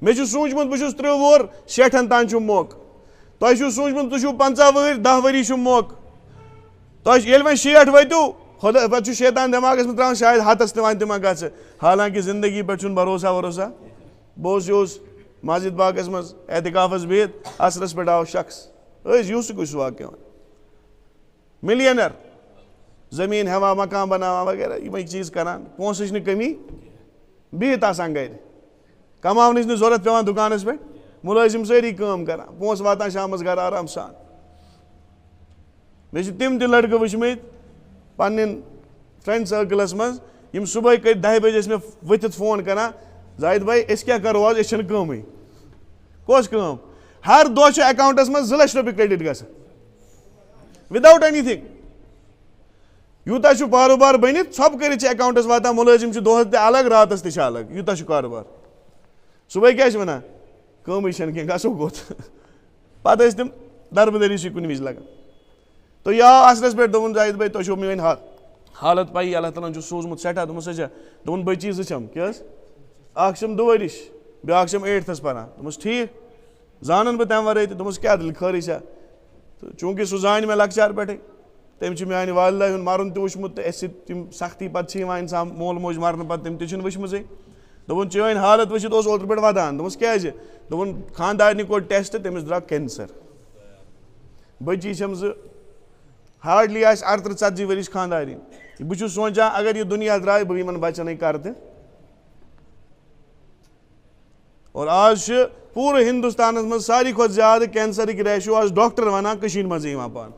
مےٚ چھُ سوٗنٛچمُت بہٕ چھُس 30 وُہُر 60 تام چھُم موقعہٕ تۄہہِ چھُو سوٗنٛچمُت تُہۍ چھُو 50 وٕہٕرۍ 10 ؤری چھُم موقعہٕ تۄہہِ ییٚلہِ وۄنۍ 60 وٲتِو خۄدا پتہٕ چھُ شیطان دٮ۪ماغس منٛز ترٛاوان شاید 100 تہِ وۄنۍ تہِ ما گژھِ حالانکہِ زندگی پٮ۪ٹھ چھُنہٕ بروسا وروسا بہٕ اوسُس مسجد باغس منٛز اعتکافس بِہِتھ عصرس پٮ۪ٹھ آو شخص یوٗسُک یُس واقعہ مِلینر زٔمیٖن ہٮ۪وان مکان بناوان وغیرہ یِمے چیٖز کران پونٛسٕچ نہٕ کٔمی بِہِتھ آسان گرِ کماونٕچ نہٕ ضوٚرتھ پٮ۪وان دُکانس پٮ۪ٹھ مُلٲزِم سٲری کٲم کران پونٛسہٕ واتان شامس گرٕ آرام سان مےٚ چھِ تِم تہِ لڑکہٕ وٕچھمٕتۍ پننٮ۪ن فرینڈ سٔرکٕلس منٛز یِم صُبحٲے کٔرۍ 10 بجے ٲسۍ مےٚ ؤتھِتھ فون کران زاہد بھائی أسۍ کیٛاہ کرو آز أسۍ چھِنہٕ کٲمٕے کۄس کٲم ہر دۄہ چھُ اکاونٹس منٛز 2 لچھ رۄپیہِ کریڈٹ گژھان وِداوُٹ اینی تھنٛگ یوٗتاہ چھُ کاروبار بٔنِتھ ژھۄپہٕ کٔرِتھ چھِ اکاونٹس واتان مُلٲزِم چھِ دۄہس تہِ الگ راتس تہِ چھِ الگ یوٗتاہ چھُ کاروبار صُبحٲے کیٛاہ چھِ وَنان کٲمٕے چھَنہٕ کینٛہہ گژھو کوٚت پتہٕ ٲسۍ تِم دربٕدٔری چھِ کُنہِ وِزِ لگان تہٕ یہِ آو عصرس پٮ۪ٹھ دوٚپُن زاہد بھائی تۄہہِ چھو میٲنۍ حالت پایی اللہ تعالیٰ ہن چھُ سوٗزمُت سٮ۪ٹھاہ دوٚپمَس اچھا دوٚپُن بٔچی 2 چھَم کیٛاہ حظ اکھ چھَم 2 ؤرِش بیٛاکھ چھَم 8تھس پران دوٚپمَس ٹھیٖک زانان بہٕ تَمہِ ورٲے تہِ دوٚپمَس کیٛاہ دٔلیٖل خٲرٕے چھا تہٕ چوٗنٛکہِ سُہ زانہِ مےٚ لۄکچار پٮ۪ٹھٕے تٔمۍ چھُ میانہِ والدہ ہُنٛد مرُن تہِ وٕچھمُت تہٕ اَسہِ سۭتۍ تِم سختی پتہٕ چھِ یِوان اِنسان مول موج مرنہٕ پتہٕ تِم تہِ چھِنہٕ وٕچھمٕژٕے دوٚپُن چٲنۍ حالت وٕچھِتھ اوس اوترٕ پٮ۪ٹھ ودان دوٚپمَس کیٛازِ دوٚپُن خاندارنہِ کوٚر ٹٮ۪سٹ تٔمِس درٛاو کینسر بٔچی چھَم 2 ہاڈلی آسہِ 38-40 ؤرِش خاندارِنۍ بہٕ چھُس سونٛچان اگر یہِ دُنیا درٛاے بہٕ یِمن بچنٕے کرٕ تہِ اور آز چھِ پوٗرٕ ہندوستانس منٛز ساروی کھۄتہٕ زیادٕ کینسرٕکۍ ریشو آز ڈاکٹر ونان کٔشیٖرِ منٛزٕے یِوان پانہٕ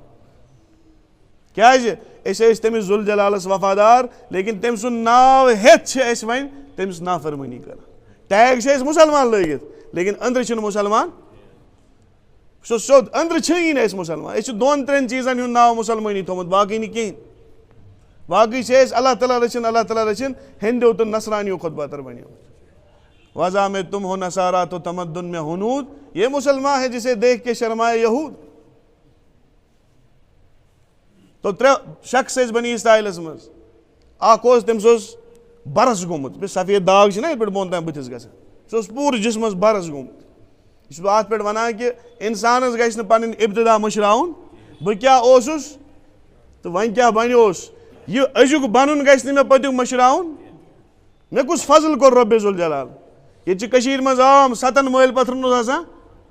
کیازِ أسۍ ٲسۍ تٔمِس ذُل جلالس وفادار لیکن تٔمۍ سُنٛد ناو ہیٚتھ چھِ أسۍ وۄنۍ تٔمِس نافرمٲنی کران ٹیگ چھِ أسۍ مُسلمان لٲگِتھ لیکن أنٛدرٕ چھِنہٕ مُسلمان سُہ سیوٚد أنٛدرٕ چھِی نہٕ أسۍ مُسلمان أسۍ چھِ 2-3 چیٖزن ہُنٛد ناو مُسلمٲنی تھوٚمُت باقٕے نہٕ کِہینۍ باقٕے چھِ أسۍ اللہ تعالیٰ رٔچھِنۍ ہیٚنٛدیو تہٕ نصرانیو کھۄتہٕ بدتر بنیمٕتۍ وضع میں تم ہو نصارا تو تمدن میں ہنود یہ مسلمان ہے جسے دیکھ کے شرمائے یہود تو 3 شخص ٲسۍ بنی اسرائیلس منٛز اکھ اوس تٔمِس اوس برس گوٚمُت سفید داغ چھِنہ ییٚتہِ پٮ۪ٹھ بۄن تام بٕتھِس گژھان سُہ اوس پوٗرٕ جسمس برس گوٚمُت یہِ چھُس بہٕ اتھ پٮ۪ٹھ ونان کہِ انسانس گژھِ نہٕ پنٕنۍ ابتدا مٔشراوُن بہٕ کیاہ اوسُس تہٕ وۄنۍ کیاہ بنیوس یہِ أزیُک بنُن گژھِ نہٕ مےٚ پٔتیُک مٔشراوُن مےٚ کُس فضل کوٚر رۄبِ ذُل جلال ییٚتہِ چھِ کٔشیٖرِ منٛز عام 7 مٲلۍ پتھرن اوس آسان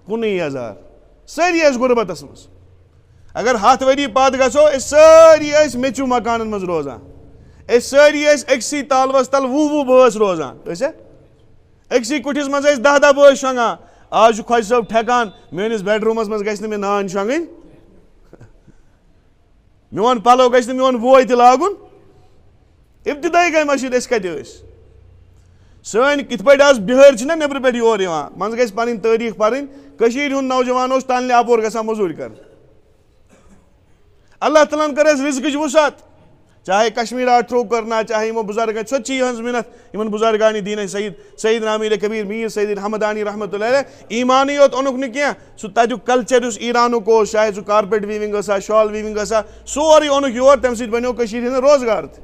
19,000 سٲری ٲسۍ غُربتس منٛز اگر 100 ؤری پتھ گژھو أسۍ سٲری ٲسۍ میٚژِو مکانن منٛز روزان أسۍ سٲری ٲسۍ أکسٕے تالوس تل 20 بٲژ روزان ٲسیا أکسٕے کُٹھِس منٛز ٲسۍ 10 بٲژ شۄنٛگان آز چھُ خۄجہِ صٲب ٹھیکان میٲنِس بیڈ روٗمس منٛز گژھِ نہٕ مےٚ نانۍ شۄنٛگٕنۍ میون پلو گژھِ نہٕ میون بوے تہِ لاگُن ابتدٲیی گٔے مٔشیٖد أسۍ کتہِ ٲسۍ سٲنۍ یِتھ پٲٹھۍ آز بِہٲرۍ چھِنہ نیٚبرٕ پٮ۪ٹھ یور یِوان منٛزٕ گژھِ پنٕنۍ تٲریٖخ پرٕنۍ کٔشیٖرِ ہُنٛد نوجوان اوس تنلہِ اپور گژھان موٚزوٗرۍ کرنہِ اللہ تعالیٰ ہن کٔر اَسہِ رِزقٕچ وُسعت چاہے کشمیٖر آٹ تھرٛوٗ کرنا چاہے یِمو بُزرگن سۄ تہِ چھِ یِہٕنٛز مِنت یِمن بُزرگانہِ دیٖن سعید نامیٖر کبیٖر میٖر سعید حمدانی رحمتہ اللہ علیہ ایٖمانٕے یوت اوٚنُکھ نہٕ کینٛہہ سُہ تتیُک کلچر یُس ایٖرانُک اوس چاہے سُہ کارپیٹ ویوِنٛگ ٲسا شال ویوِنٛگ ٲسا سورُے اوٚنُکھ یور تمہِ سۭتۍ بنیو کٔشیٖرِ ہُنٛد روزگار تہِ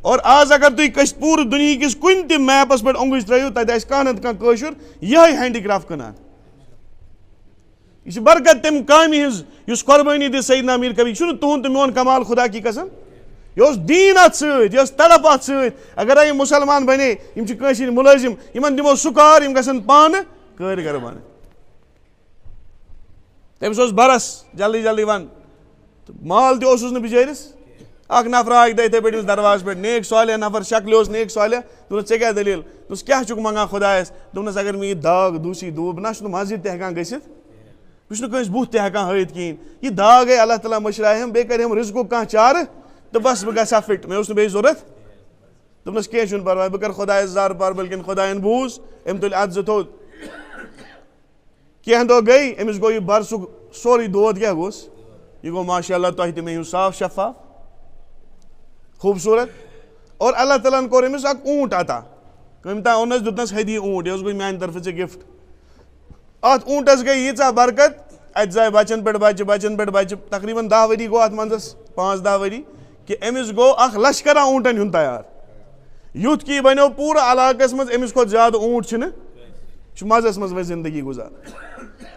اور آز اگر تُہۍ پوٗرٕ دُنہِکِس کُنہِ تہِ میپس پٮ۪ٹھ اوٚنٛگٕج ترٲیِو تتہِ آسہِ کانٛہہ نتہٕ کانٛہہ کٲشُر یِہے ہینڈی کرافٹ کٕنان یہ چھِ برکت تمہِ کامہِ ہٕنٛز یُس قۄربٲنی دِژ سعید نامیٖر کبیٖر یہِ چھُنہٕ تُہُنٛد تہٕ میون کمال خدا کی قسم یہِ اوس دیٖن اتھ سۭتۍ یہِ ٲس تڑپ اتھ سۭتۍ اگرے یِم مُسلمان بنے یِم چھِ کٲنٛسہِ ہِنٛدۍ مُلٲزِم یِمن دِمو سُکار یِم گژھن پانہٕ کٲرۍگر بنٕنۍ تٔمِس اوس برس جلدی جلدی ون تہٕ مال تہِ اوسُس نہٕ بِچٲرِس اکھ نفر آے دۄہ یِتھٕے پٲٹھۍ أمِس دروازس پٮ۪ٹھ نیک صالح نفر شکلہِ اوس نیک صالح دوٚپنس ژےٚ کیاہ دٔلیٖل دوٚپنس کیاہ چھُکھ منٛگان خۄدایس دوٚپنس اگر مےٚ یہِ داغ دوٗسی دوٗب نہ چھُنہٕ مسجد تہِ ہٮ۪کان گٔژھِتھ بہٕ چھُس نہٕ کٲنٛسہِ بُتھ تہِ ہٮ۪کان ہٲیِتھ کِہینۍ یہِ داغ گٔے اللہ تعالیٰ مٔشرایہم بیٚیہِ کرِہم رِزقُک کانٛہہ چارٕ تہٕ بس بہٕ گژھٕ ہا فِٹ مےٚ اوس نہٕ بیٚیہِ ضوٚرتھ دوٚپنس کینٛہہ چھُنہٕ پرواے بہٕ کرٕ خۄدایس زارٕ پار بٔلکِن خۄداین بوٗز أمۍ تُلۍ اتھ 2 تھوٚد کینٛہہ دۄہ گٔے أمِس گوٚو یہِ برسُک سورُے دود کیاہ گوٚس یہِ گوٚو ماشاء اللہ تۄہہِ تہِ مےٚ ہیوٗ صاف شفاف خوٗبصوٗرت اور اللہ تعالیٰ ہن کوٚر أمِس اکھ اوٗنٹ عطا کٔمۍ تام اوٚننس دیُتنس ہدی اوٗنٹ یہِ اوس گوٚو میانہِ طرفہٕ ژےٚ گفٹ اتھ اوٗنٹس گٔے ییٖژاہ برکت اتہِ زاے بچن پٮ۪ٹھ بچہِ تقریٖبن 10 ؤری گوٚو اتھ منٛزس 5-10 ؤری کہِ أمِس گوٚو اکھ لشکرا اوٗنٹن ہُنٛد تیار یُتھ کہِ یہِ بنیو پوٗرٕ علاقس منٛز أمِس کھۄتہٕ زیادٕ اوٗنٹ چھِنہٕ یہِ چھُ مزس منٛز وۄنۍ زندگی گُزاران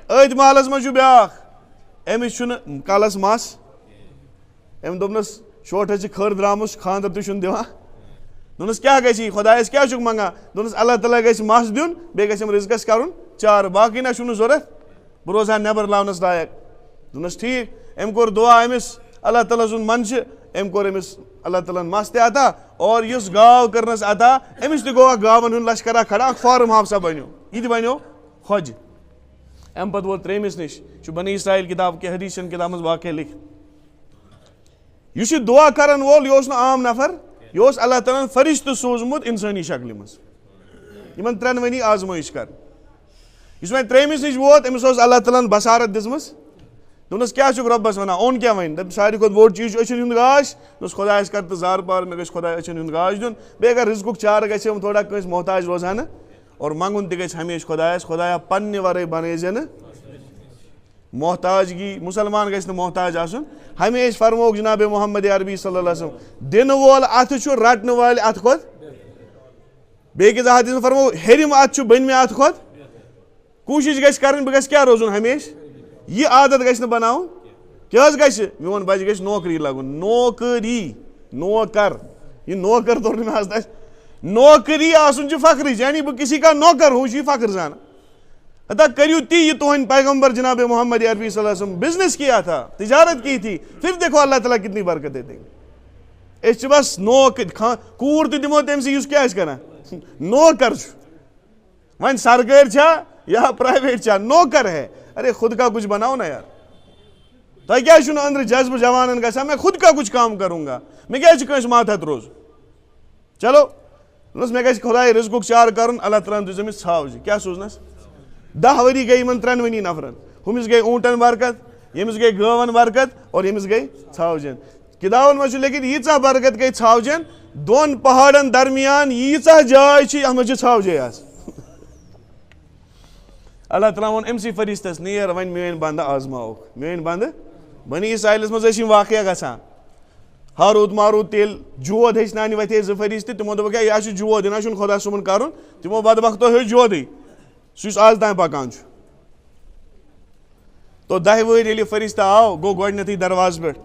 أتھۍ محلس منٛز چھُ بیاکھ أمِس چھُنہٕ کلس مس أمۍ دوٚپنس شوٹھس چھِ کھٔر درٛامٕژ خانٛدر تہِ چھُنہٕ دِوان دوٚپنس کیاہ گژھی خۄدایس کیاہ چھُکھ منٛگان دوٚپنس اللہ تعالیٰ گژھِ مس دیُن بیٚیہِ گژھٮ۪م رِزقس کرُن چارٕ باقٕے نہ چھُنہٕ ضوٚرتھ بہٕ روزٕ ہا نٮ۪بر لاونس لایق دوٚپنس ٹھیٖک أمۍ کوٚر دُعا أمِس اللہ تعالیٰ سُنٛد منشہِ أمۍ کوٚر أمِس اللہ تعالیٰ ہن مس تہِ عطا اور یُس گاو کٔرنس عطا أمِس تہِ گوٚو اکھ گاون ہُنٛد لشکرا کھڑا اکھ فارم ہاوسا بنیو یہِ تہِ بنیو خۄجہِ اَمہِ پتہٕ ووت 3مِس نِش یہِ چھُ بنی اسرایل کِتاب کہِ حدیٖث چٮ۪ن کِتابن منٛز واقع لیکھِتھ یُس یہِ دُعا کرن وول یہِ اوس نہٕ عام نفر یہِ اوس اللہ تعالیٰ ہن فرشتہٕ سوٗزمُت اِنسٲنی شکلہِ منٛز یِمن 3 ؤری آزمٲیش کرٕنۍ یُس وۄنۍ 3مِس نِش ووت أمِس اوس اللہ تعالیٰ ہن بصارت دِژمٕژ دوٚپنس کیاہ چھُکھ رۄبس ونان اوٚن کیاہ وۄنۍ دوٚپُن ساروی کھۄتہٕ بوٚڑ چیٖز چھُ أچھن ہُنٛد گاش دوٚپُس خۄدایس کر تہٕ زارٕ پار مےٚ گژھِ خۄداے أچھن ہُنٛد گاش دیُن بیٚیہِ اگر رِزقُک چارٕ گژھٮ۪م تھوڑا کٲنٛسہِ محتاج روزہا نہٕ اور منٛگُن تہِ گژھِ ہمیشہٕ خۄدایس خۄدایا پننہِ ورٲے بنٲیزِ نہٕ محتاجگی مُسلمان گژھِ نہٕ محتاج آسُن ہمیشہٕ فرمووُکھ جناب محمد عربی صلی اللہ علیہ وسلم دِنہٕ وول اَتھٕ چھُ رٹنہٕ والہِ اَتھٕ کھۄتہٕ بیٚیہِ کِس حدیٖثس منٛز فرمووُکھ ہیٚرِم اَتھٕ چھُ بٔنمہِ اَتھٕ کھۄتہٕ کوٗشِش گژھِ کرٕنۍ بہٕ گژھٕ کیاہ روزُن ہمیشہٕ یہِ عادت گژھِ نہٕ بناوُن کیاہ حظ گژھِ میون بچہِ گژھِ نوکری لگُن نوکری نوکر یہِ نوکر توٚر نہٕ مےٚ آز تانۍ نوکری آسُن چھُ فخرٕچ یعنی بہٕ کسی کا نوکر ہوں چھُ یہِ فخر زانان ہتا کریو تی یہ تُہنٛدۍ پیغمبر جناب محمد عربی صلی اللہ علیہ وسلم بزنس کیا تھا تجارت کی تھی پھر دیکھو اللہ تعالیٰ کتنی برکت دیتے گے أسۍ چھِ بس کوٗر تہِ دِمو تٔمسٕے یُس کیاہ آسہِ کران نوکر چھُ وۄنۍ سرکٲرۍ چھا یا پرایویٹ چھا نوکر ہے ارے خود کا کچھ بناؤ نا یار تہ کیا چھُنہٕ أنٛدرٕ جذبہٕ جوانن گژھان میں خود کا کچھ کام کروں گا مےٚ کیٛازِ چھُ کٲنٛسہِ ماتحت روزُن چلو مےٚ گژھِ خۄداے رِزقُک چارٕ کرُن اللہ تعالیٰ ہن دِژ أمِس ژھاوجہِ کیٛاہ سوٗزنَس 10 ؤری گٔے یِمن 3 نفرن ہُمِس گٔے اوٗنٹن برکت ییٚمِس گٔے گٲون برکت اور ییٚمِس گٔے ژھاوجن کِتابن منٛز چھُ لیکھِتھ ییٖژاہ برکت گٔے ژھاوجن 2 پہاڑن درمیان ییٖژاہ جاے چھِ یتھ منٛز چھِ ژھاوجے آسان اللہ تعالیٰ ووٚن أمسٕے فرشتس نیر وۄنۍ میٲنۍ بنٛدٕ آزماوُکھ میٲنۍ بنٛدٕ بنی اسرائیلس منٛز ٲسۍ یِم واقعہ گژھان ہاروٗد ماروٗد ییٚلہِ جود ہیٚچھناونہِ وتھے 2 فرشتہٕ تِمو دوٚپُکھ ہے یہِ حظ چھُ جود یہِ نہ چھُنہٕ خۄدا صٲبُن کرُن تِمو بدبختو ہیوٚچھ جودٕے سُہ یُس آز تام پکان چھُ تو 10 ؤہرۍ ییٚلہِ یہِ فرشتہٕ آو گوٚو گۄڈٕنیتھٕے دروازٕ پٮ۪ٹھ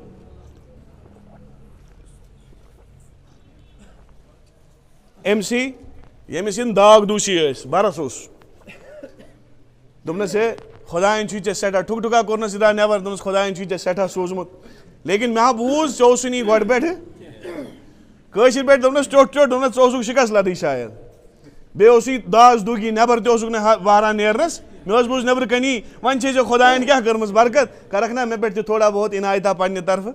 أمسٕے ییٚمِس یِم داغ دوٗشی ٲسۍ برس اوس دوٚپنس ہے خۄدایَن چھُے ژےٚ سٮ۪ٹھاہ ٹھُک ٹھُکا کوٚرنس سیٖدا نٮ۪بر دوٚپنس خۄدایَن چھُے ژےٚ سٮ۪ٹھاہ سوٗزمُت لیکن مےٚ ہا بوٗز ژےٚ اوسُے نہٕ یہِ گۄڈٕ پٮ۪ٹھٕ کٲشِر پٲٹھۍ دوٚپنس ٹیوٚٹھ ٹیوٚٹھ دوٚپنس ژٕ اوسُکھ شِکست لدٕے شاید بیٚیہِ اوسُے داس دوٗگی نٮ۪بر تہِ اوسُکھ نہٕ وہران نیرنس مےٚ اوس بوٗز نٮ۪برٕ کَنی وۄنۍ چھے ژےٚ خۄدایَن کیٛاہ کٔرمٕژ برکت کرکھ نا مےٚ پٮ۪ٹھ تہِ تھوڑا بہت عنایتا پننہِ طرفہٕ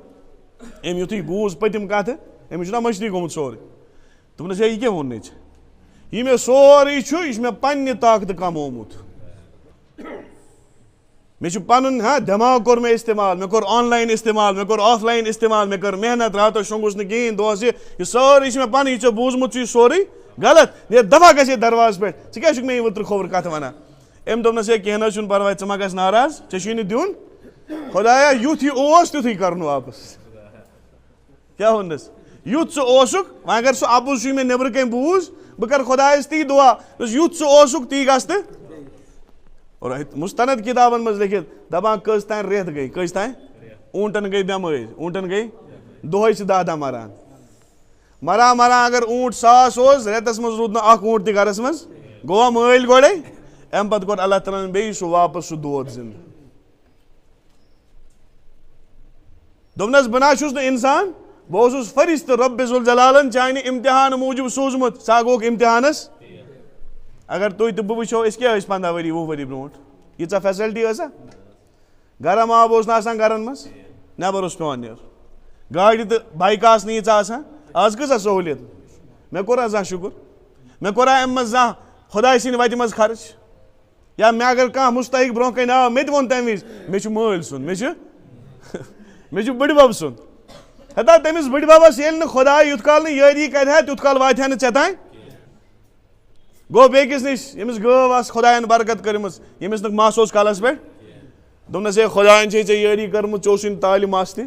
أمۍ یُتھُے بوٗز پٔتِم کتھٕ أمِس چھُنہ مٔشتٕے گوٚمُت سورُے دوٚپنس ہے یہِ کیٛاہ ووٚننَے ژےٚ یہِ مےٚ سورُے چھُ یہِ چھُ مےٚ پننہِ طاقتہٕ کمومُت مےٚ چھُ پنُن دٮ۪ماغ کوٚر مےٚ استعمال مےٚ کوٚر آن لاین استعمال مےٚ کوٚر آف لاین استعمال مےٚ کٔر محنت راتس شۄنٛگُس نہٕ کِہینۍ دۄہس یہِ سورُے چھُ مےٚ پنٕنۍ یہِ ژےٚ بوٗزمُت چھُ یہِ سورُے غلط نیرِ دفعہ گژھِ ہے دروازٕ پٮ۪ٹھ ژٕ کیٛازِ چھُکھ مےٚ یہِ ؤترٕ کھوٚوُر کتھ ونان أمۍ دوٚپنس ہے کینٛہہ نہ حظ چھُنہٕ پرواے ژٕ ما گژھ ناراض ژےٚ چھُے نہٕ دیُن خۄدایا یُتھ یہِ اوس تیُتھُے کرُن واپس کیٛاہ ووٚننس یُتھ ژٕ اوسُکھ وۄنۍ اگر سُہ اَپُز چھُے مےٚ نیٚبرٕ کَنۍ بوٗز بہٕ کرٕ خۄدایس تی دُعا یُتھ ژٕ اوسُکھ تی گژھ تہٕ اور مُستند کِتابن منٛز لیکھِتھ دپان کٔژ تانۍ رٮ۪تھ گٔے کٔژ تانۍ اوٗنٹن گٔے بٮ۪مٲرۍ اوٗنٹن گٔے دۄہے چھِ 10 مران مران اگر اوٗنٹ 1000 اوس رٮ۪تس منٛز روٗد نہٕ اکھ اوٗنٹ تہِ گرس منٛز گوٚوا مٲلۍ گۄڈے اَمہِ پتہٕ کوٚر اللہ تعالیٰ ہن بیٚیہِ سُہ واپس سُہ دود زِندٕ دوٚپنس بہٕ نہ چھُس نہٕ اِنسان بہٕ اوسُس فرشتہٕ رۄبِ ذوالجلالن چانہِ امتحان موٗجوٗب سوٗزمُت سُہ گوٚوُکھ امتحانس اگر تُہۍ تہٕ بہٕ وٕچھو أسۍ کیٛاہ ٲسۍ 15 ؤری 20 ؤری برونٛٹھ ییٖژاہ فیسلٹی ٲسا گرم آب اوس نہٕ آسان گرن منٛز نٮ۪بر اوس پیٚوان نیرُن گاڑِ تہٕ بایکہٕ آسہٕ نہٕ ییٖژاہ آسان آز کۭژاہ سہوٗلیت مےٚ کوٚرا زانٛہہ شُکر مےٚ کوٚرا اَمہِ منٛز زانٛہہ خۄداے سٕنٛدِ وتہِ منٛز خرٕچ یا مےٚ اگر کانٛہہ مُستحق برونٛہہ کَنۍ آو مےٚ تہِ ووٚن تمہِ وِزِ مےٚ چھُ مٲلۍ سُنٛد مےٚ چھُ بٕڈِ بب سُنٛد ہتا تٔمِس بٕڈِ ببس ییٚلہِ نہٕ خۄداے یُتھ کال نہٕ یٲری کرِ ہا تیُتھ کال واتہِ ہا نہٕ ژےٚ تانۍ گوٚو بیٚکِس نِش ییٚمِس گٲو آسہٕ خۄدایَن برکت کٔرمٕژ ییٚمِس نہٕ مس اوس کلس پٮ۪ٹھ دوٚپنس ہے خۄدایَن چھے ژےٚ یٲری کٔرمٕژ ژےٚ اوسُے نہٕ تالہِ مس تہِ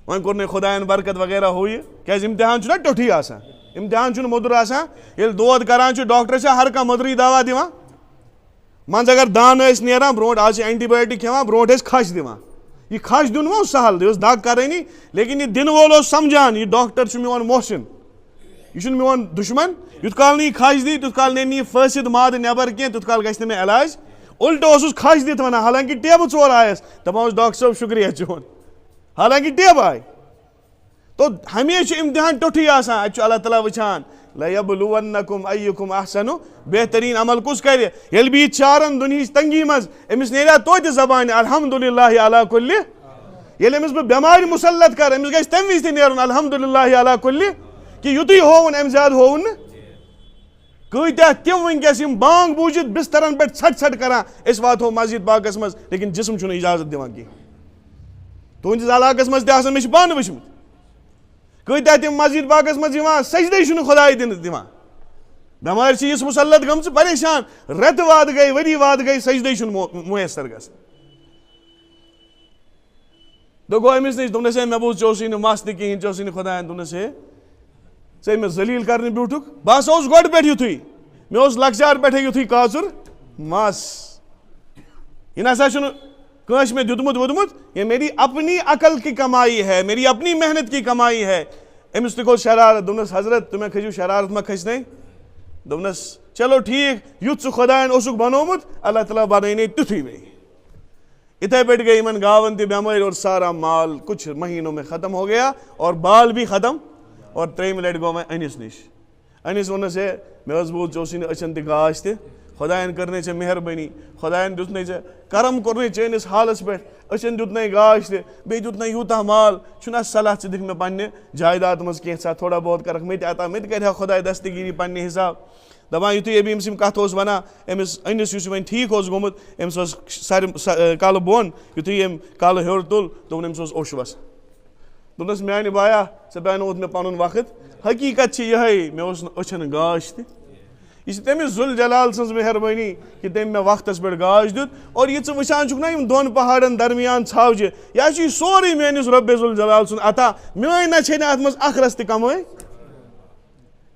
وۄنۍ کوٚرنَے خۄدایَن برکت وغیرہ ہُہ یہِ کیٛازِ امتحان چھُنہ ٹیوٚٹھٕے آسان امتحان چھُنہٕ موٚدُر آسان ییٚلہِ دود کران چھُ ڈاکٹر چھا ہر کانٛہہ موٚدرٕے دوا دِوان منٛزٕ اگر دانہٕ ٲسۍ نیران برونٛٹھ آز چھِ اینٹی بایوٹِک کھٮ۪وان برونٛٹھ ٲسۍ کھش دِوان یہِ کھش دیُن ما اوس سہل یہِ اوس دگ کرٲنی لیکن یہِ دِنہٕ وول اوس سمجھان یہِ ڈاکٹر چھُ میون محسِن یہِ چھُنہٕ میون دُشمن یُتھ کال نہٕ یہِ کھش دی تیُتھ کال نیرِ نہٕ یہِ فٲصِد مادٕ نٮ۪بر کینٛہہ تیُتھ کال گژھِ نہٕ مےٚ علاج اُلٹہٕ اوسُس کھش دِتھ ونان حالانکہِ ٹیبہٕ 4 آیس دپان اوس ڈاکٹر صٲب شُکریہ چون حالانکہِ ٹیبہٕ آیہِ تو ہمیشہِ چھُ امتحان ٹیوٚٹھٕے آسان اَتہِ چھُ اللہ تعالیٰ وٕچھان لَیَبلُوَنَّکُم اَیُّکُم احسَنُ بہتریٖن عمل کُس کرِ ییٚلہِ بہٕ یہِ چارن دُنہِچ تنگی منٛز أمِس نیرِ ہا توتہِ زبانہِ الحمدُاللہ علیٰ کُلہِ ییٚلہِ أمِس بہٕ بٮ۪مارِ مُسلط کرٕ أمِس گژھِ تمہِ وِزِ تہِ نیرُن الحمدُاللہ علیٰ کُلہِ کہِ یُتُے ہووُن اَمہِ زیادٕ ہووُن نہٕ کۭتیاہ تِم وٕنکیٚس یِم بانگ بوٗزِتھ بِسترن پٮ۪ٹھ ژھٹ ژھٹ کران أسۍ واتہو مسجد پاکس منٛز لیکن جسم چھُنہٕ اِجازت دِوان کینٛہہ تُہنٛدِس علاقس منٛز تہِ آسان مےٚ چھِ پانہٕ وٕچھمٕتۍ کۭتیاہ تِم مسجد پاکس منٛز یِوان سجدے چھُنہٕ خۄداے دِنہٕ دِوان بٮ۪مارِ چھِ یِژھ مُسلط گٔمژٕ پریشان رٮ۪تہٕ وادٕ گٔے ؤری وادٕ گٔے سجدے چھُنہٕ مُیسر گژھان دوٚپ گوٚو أمِس نِش دوٚپنس ہے مےٚ بوٗز ژےٚ اوسُے نہٕ مس تہِ کِہینۍ ژےٚ اوسُے نہٕ خۄدایَن دوٚپنس ہے ژٕ مےٚ ذلیٖل کرنہٕ بیوٗٹھُکھ بہٕ ہسا اوسُس گۄڈٕ پٮ۪ٹھ یُتھُے مےٚ اوس لۄکچار پٮ۪ٹھے یُتھُے کاژُر مس یہِ نسا چھُنہٕ کٲنٛسہِ مےٚ دیُتمُت ووٚتمُت یہِ میری اپنی عقل کی کمائی ہے میری اپنی محنت کی کمائی ہے أمِس تہِ کھوٚت شرارت دوٚپنس حضرت تُہۍ مےٚ کھٔسِو شرارت ما کھٔسنَے دوٚپنس چلو ٹھیٖک یُتھ ژٕ خۄدایَن اوسُکھ بنومُت اللہ تعالیٰ بنٲینے تیُتھُے بیٚیہِ یِتھے پٲٹھۍ گٔے یِمن گاوَن تہِ بٮ۪مٲرۍ اور سارا مال کچھ مہینوں میں ختم ہو گیا اور بال بھی ختم اور 3مہِ لٹہِ گوٚو وۄنۍ أنِس نِش أنِس ووٚننس ہے مےٚ حظ بوٗز ژےٚ اوسُے نہٕ أچھن تہِ گاش تہِ خدایَن کٔرنَے ژےٚ مہربٲنی خدایَن دیُتنَے ژےٚ کرم کوٚرنَے چٲنِس حالَس پٮ۪ٹھ أچھَن دیُتنَے گاش تہِ بیٚیہِ دیُتنَے یوٗتاہ مال چھُنہ صلاح ژٕ دِکھ مےٚ پنٛنہِ جایداد منٛز کینٛژھا تھوڑا بہت کَرَکھ مےٚ تہِ عطا مےٚ تہِ کَرِ ہا خۄداے دستگیٖری پنٛنہِ حِساب دَپان یُتھُے أمۍ أمۍ سٕنٛدۍ کَتھ اوس وَنان أمِس أنِس یُس وۄنۍ ٹھیٖک اوس گوٚمُت أمِس اوس کَلہٕ بۄن یُتھُے أمۍ کَلہٕ ہیوٚر تُل دوٚپُن أمِس اوس اوٚش وَسان دوٚپنَس میٛانہِ بایا ژےٚ پیٛانووُتھ مےٚ پَنُن وقت حقیٖقت چھِ یِہوٚے مےٚ اوس نہٕ أچھَن گاش تہِ یہ تٔمِس ذوالجلال سٕنٛز مہربٲنی کہ تٔمۍ مےٚ وقتس پٮ۪ٹھ گاش دیُت اور یہِ ژٕ وٕچھان چھُکھ نا یِم دۄن پہاڑن درمیان ژھاوجہِ یہِ چھُ یہِ سورُے میٲنِس رۄبِ ذوالجلال سُنٛد عطا میٲنۍ نہ چھے نہٕ اَتھ منٛز اکھ رَژھ تہِ کَمٲے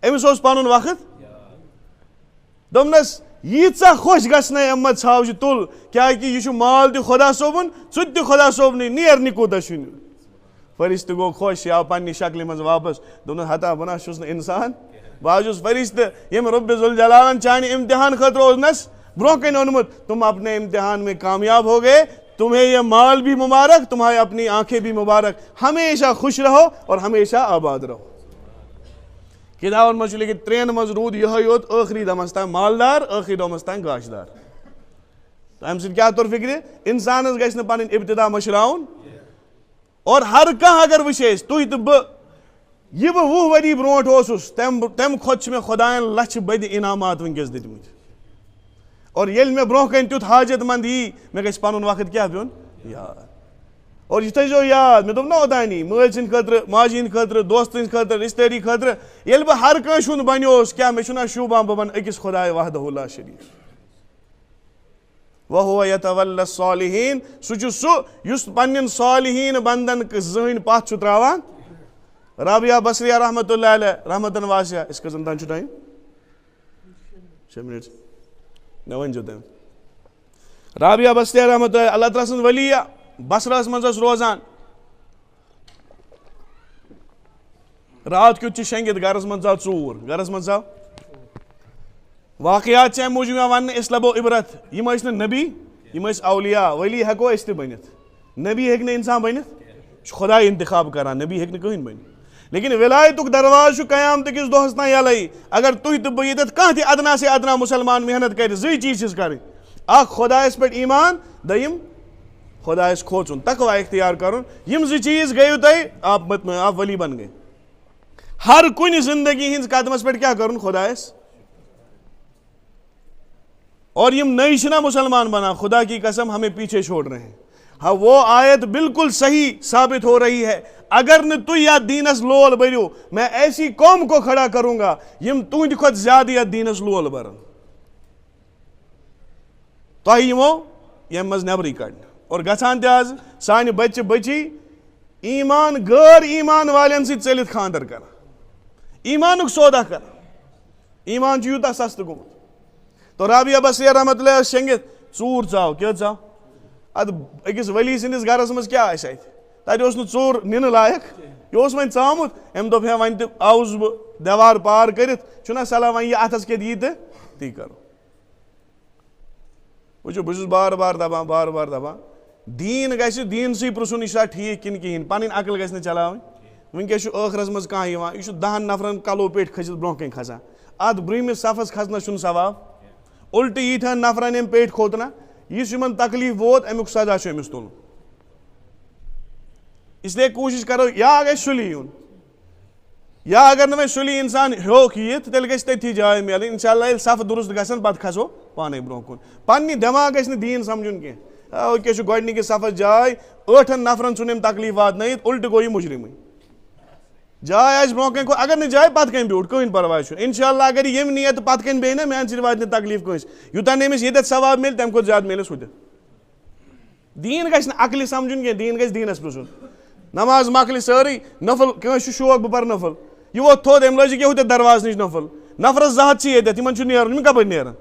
أمِس اوس پَنُن وقت دوٚپنَس ییٖژاہ خۄش گژھنَے اَمہِ ژھاوجہِ تُل کیٛازِ یہِ چھُ مال تہِ خۄدا صٲبُن ژٕ تہِ خۄدا صٲبنٕے نیرنہِ کوٗتاہ چھُ نیُن فرشتہٕ گوٚو خۄش یہِ آو پنٛنہِ شکلہِ منٛز واپس دوٚپنَس ہتا بہٕ نہ چھُس نہٕ اِنسان بہٕ حظ چھُس فرشتہٕ ییٚمۍ رۄبِ ذوالجلالن چانہِ اِمتحان خٲطرٕ اوسنَس برونٛہہ کَنہِ اوٚنمُت تم اپنے امتحان میں کامیاب ہو گئے تمہیں یہ مال بھی مبارک تمہاری اپنی آنکھیں بھی مبارک ہمیشہ خوش رہو اور ہمیشہ آباد رہو کِتابن منٛز چھُ لیکھِتھ ترٛٮ۪ن منٛز روٗد یِہوٚے یوت ٲخری دۄہَس تام مالدار ٲخری دۄہَس تام گاشدار تہٕ اَمہِ سۭتۍ کیٛاہ توٚر فِکرِ اِنسانَس گژھِ نہٕ پَنٕنۍ اِبتدا مٔشراوُن اور ہر کانٛہہ اگر وٕچھِ أسۍ تُہۍ تہٕ بہٕ یہِ بہٕ 20 ؤری برونٛٹھ اوسُس تَمہِ کھۄتہٕ چھِ مےٚ خۄدایَن لَچھِ بٔدِ انعامات وٕنکٮ۪س دِتمٕتۍ اور ییٚلہِ مےٚ برونٛہہ کَنہِ تیُتھ حاجت منٛد یی مےٚ گژھِ پَنُن وقت کیٛاہ پیوٚن یاد اور یہِ تھٲیزیو یاد مےٚ دوٚپ نہ اوٚتانی مٲلۍ سٕنٛدِ خٲطرٕ ماجہِ ہِنٛدِ خٲطرٕ دوستہٕ ہِنٛدِ خٲطرٕ رِشتہٕ دٲری خٲطرٕ ییٚلہِ بہٕ ہر کٲنٛسہِ ہُنٛد بنیوس کیٛاہ مےٚ چھُنہ شوٗبان بہٕ بَنہٕ أکِس خۄداے وحدہ لا شریٖک وَہُوَ یَتَوَلَّى الصَّالِحیٖن سُہ چھُ سُہ یُس پنٛنٮ۪ن صالحیٖن بنٛدن زٕہٕنۍ پتھ چھُ ترٛاوان رابعہ بصریہ رحمتہ اللہ علیہ رحمتن واسعہ أسۍ کٔژَن تام چھُ ٹایم 6 مِنٹ مےٚ ؤنۍزیو تُہۍ رابعہ بصریہ رحمتہ اللہ اللہ تعالیٰ سٕنٛز ؤلیہ بصرہس منٛز ٲس روزان رات کیُتھ چھُ شیٚنگِتھ گرس منٛز ژاو ژوٗر گرس منٛز ژاو واقعات چھِ اَمہِ موٗجوٗب یِوان وَننہٕ أسۍ لَبو عبرت یِم ٲسۍ نہٕ نبی یِم ٲسۍ اولیاء ؤلی ہٮ۪کو أسۍ تہِ بٔنِتھ نبی ہیٚکہِ نہٕ اِنسان بٔنِتھ یہِ چھُ خۄداے اِنتِخاب کران نبی ہیٚکہِ نہٕ کٕہٕنۍ بٔنِتھ لیکِن ولایتُک دروازٕ چھُ قیامتہٕ کِس دۄہس تام یَلَے اگر تُہۍ تہٕ بہٕ ییٚتٮ۪تھ کانٛہہ تہِ ادنا سے ادنا مُسلمان محنت کرِ زٕے چیٖز چھِس کَرٕنۍ اکھ خۄدایَس پٮ۪ٹھ ایٖمان دوٚیِم خۄدایَس کھوژُن تقوا اختیار کَرُن یِم زٕ چیٖز گٔیوٕ تۄہہِ آپ ؤلی بن گٔے ہر کُنہِ زندگی ہِنٛدِس قدمس پٮ۪ٹھ کیٛاہ کَرُن خۄدایَس اور یِم نٔے چھِنہ مُسلمان بنان خدا کی قسم ہمیں پیچھے چھوڑ رہے ہیں ہاں وہ آیت بالکل صحیح ثابت ہو رہی ہے اگر نہٕ تُہۍ یتھ دیٖنس لول بٔرِو میں ایسی قوم کو کھڑا کروں گا یِم تُہنٛدِ کھۄتہٕ زیادٕ یتھ دیٖنس لول بَرن تۄہہِ یِمو ییٚمہِ منٛز نٮ۪برٕے کڑنہٕ اور گژھان تہِ آز سانہِ بچہِ بٔچی ایٖمان غٲر ایٖمان والٮ۪ن سۭتۍ ژٔلِتھ خانٛدر کران ایٖمانُک سودا کران ایٖمان چھُ یوٗتاہ سستہٕ گوٚمُت تو رابعہ بصریہ رحمتہ اللہ ٲس شیٚنگِتھ ژوٗر ژاو کیٛاہ ژاو اَدٕ أکِس ؤلی سٕنٛدِس گرس منٛز کیٛاہ آسہِ اَتہِ اوس نہٕ ژوٗر نِنہٕ لایق یہِ اوس وۄنۍ ژامُت أمۍ دوٚپ ہے وۄنۍ تہِ آوُس بہٕ دیوار پار کٔرِتھ چھُنہ صلاح وۄنۍ یہِ اَتھس کیٚتھ یی تہٕ تی کرو وٕچھِو بہٕ چھُس بار بار دپان دیٖن گژھِ دیٖنسٕے پرٛژھُن یہِ چھا ٹھیٖک کِنہٕ کِہینۍ پنٕنۍ عقل گژھِ نہٕ چلاوٕنۍ وٕنکیٚس چھُ ٲخرس منٛز کانٛہہ یِوان یہِ چھُ 10 نفرن کلو پیٹہِ کھٔسِتھ برونٛہہ کَنہِ کھسان اَتھ برٛونٛہمِس صفس کھسنس چھُنہٕ ثواب اُلٹہٕ ییٖتہن نفرن أمۍ پیٹہِ کھوٚت نہ یُس یِمن تکلیٖف ووت امیُک سزا چھُ أمِس تُلُن اس لیے کوٗشِش کرو یا گژھِ سُلی یُن یا اگر نہٕ وۄنۍ سُلی اِنسان ہیوٚکھ یِتھ تیٚلہِ گژھِ تٔتھی جاے میلٕنۍ انشاء اللہ ییٚلہِ صفہٕ درُست گژھن پتہٕ کھسو پانے برونٛہہ کُن پننہِ دٮ۪ماغ گژھِ نہٕ دیٖن سمجُن کینٛہہ أکیاہ چھُ گۄڈنِکِس صفس جاے 8 نفرن ژھُن أمۍ تکلیٖف واتنٲیِتھ اُلٹہٕ گوٚو یہِ مُجرمٕے جاے آسہِ برونٛہہ کَنہِ اگر نہٕ جاے پتہٕ کَنہِ بیوٗٹھ کٕہٕنۍ پرواے چھُنہٕ انشاء اللہ اگر یِم نِیہِ تہٕ پتہٕ کَنہِ بیٚہہِ نہ میانہِ سۭتۍ واتہِ نہٕ تکلیٖف کٲنٛسہِ یوٗتاہ نہٕ أمِس ییٚتٮ۪تھ ثواب میلہِ تَمہِ کھۄتہٕ زیادٕ میلٮ۪س ہُتٮ۪تھ دیٖن گژھِ نہٕ عقلہِ سمجُن کینٛہہ دیٖن گژھِ دیٖنس پرٛژھُن نماز مۄکلہِ سٲرٕے نفل کٲنٛسہِ چھُ شوق بہٕ پرٕ نفل یہِ ووت تھوٚد أمۍ لٲجِکھ یہِ ہُتٮ۪تھ دروازٕ نِش نفل نفرس 2 ہتھ چھِ ییٚتٮ۪تھ یِمن چھُ نیرُن یِم کپٲرۍ نیرن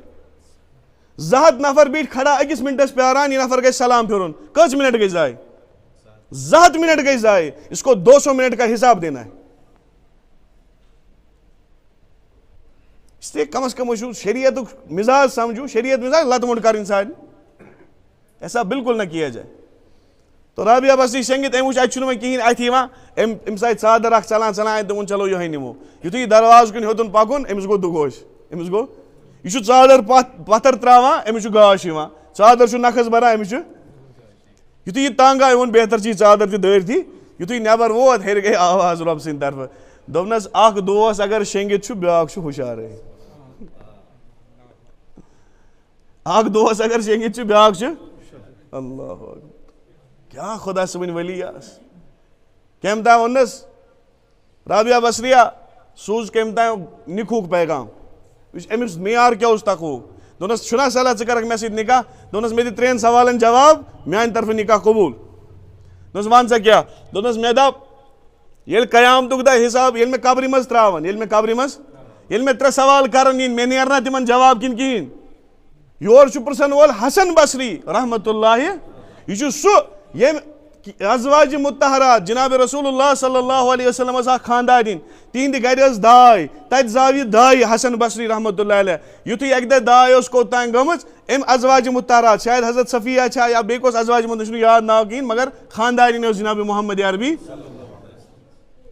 2 ہتھ نفر بیٖٹھۍ کھڑا أکِس مِنٹس پیاران یہِ نفر گژھِ سلام پھِرُن کٔژ مِنٹ گٔے ضایہِ 2 ہتھ مِنٹ گٔے ضایہِ اس کو 200 منٹ کا حساب دینا ہے اس لیے کم از کم وٕچھِو شریعتُک مِزاج سمجھو شریعت مِزاج لتہٕ موٚنٛڈ کَرٕنۍ سارنٕے ایسا بالکل نہ کیا جائے تو رابعہ بصری شیٚنگِتھ أمۍ وٕچھ اَتہِ چھُنہٕ وۄنۍ کِہینۍ اَتھِ یِوان أمِس آیہِ ژادر اکھ ژلان اَتہِ دوٚپُن چلو یِہوے نِمو یِتھُے یہِ دروازٕ کُن ہیوٚتُن پکُن أمِس گوٚو دُگوش أمِس گوٚو یہ ژادر پتھر تراوان امس گاش یوان ژادر نکھس بران امس یتھے یہ تنگ آئی وون بہتر چی ژادر تہ دٲرتھی یتھے نٮ۪بر ووت ہیٚرِ گٔے آواز رۄب سٕنٛدِ طرفہٕ دوٚپنس اکھ دوس اگر شیٚنگِتھ چھُ بیٛاکھ چھُ ہُشارے اکھ دوس اگر شیٚنگِتھ چھُ بیٛاکھ چھُ اللہ اکبر کیٛاہ خۄدا صٲبٕنۍ ولی آس کٔمۍ تام ووٚننس رابعہ بصریہ سوٗز کٔمۍ تام نِکہُک پیغام أمِس معیار کیٛاہ اوس تقوہُک دوٚپنس چھُنا صلح ژٕ کرکھ مےٚ سۭتۍ نکاح دوٚپنس مےٚ دِ 3 سوالن جواب میانہِ طرفہٕ نکاح قبوٗل دوٚپنس وَن سا کیٛاہ دوٚپنس مےٚ دپ ییٚلہِ قیامتُک دۄہ حساب ییٚلہِ مےٚ قبرِ منٛز ترٛاوَن ییٚلہِ مےٚ 3 سوال کرن یِن مےٚ نیرنا تِمن جواب کِنہٕ کِہیٖنۍ یور چھُ پرژھن وول حسن بصری رحمتہ اللہ یہ چھُ سُہ ییٚمہِ ازواجِ مُطہرات جناب رسول اللہ صلی اللہ علیہ وسلم ٲس اکھ خاندارِنۍ تِہنٛدِ گرِ ٲس داے تتہِ زاو یہِ دایہِ حسن بصری رحمتہ اللہ علیہ یُتھُے اکہِ دۄہ داے ٲس کوٚت تام گٔمٕژ أمۍ ازواجِ مُطہرات شاید حضرت صفیہ چھا یا بیٚیہِ کۄس ازواجِ مُطہرات چھُنہٕ یاد ناو کِہیٖنۍ مگر خاندارِنۍ ٲس جناب محمد عربی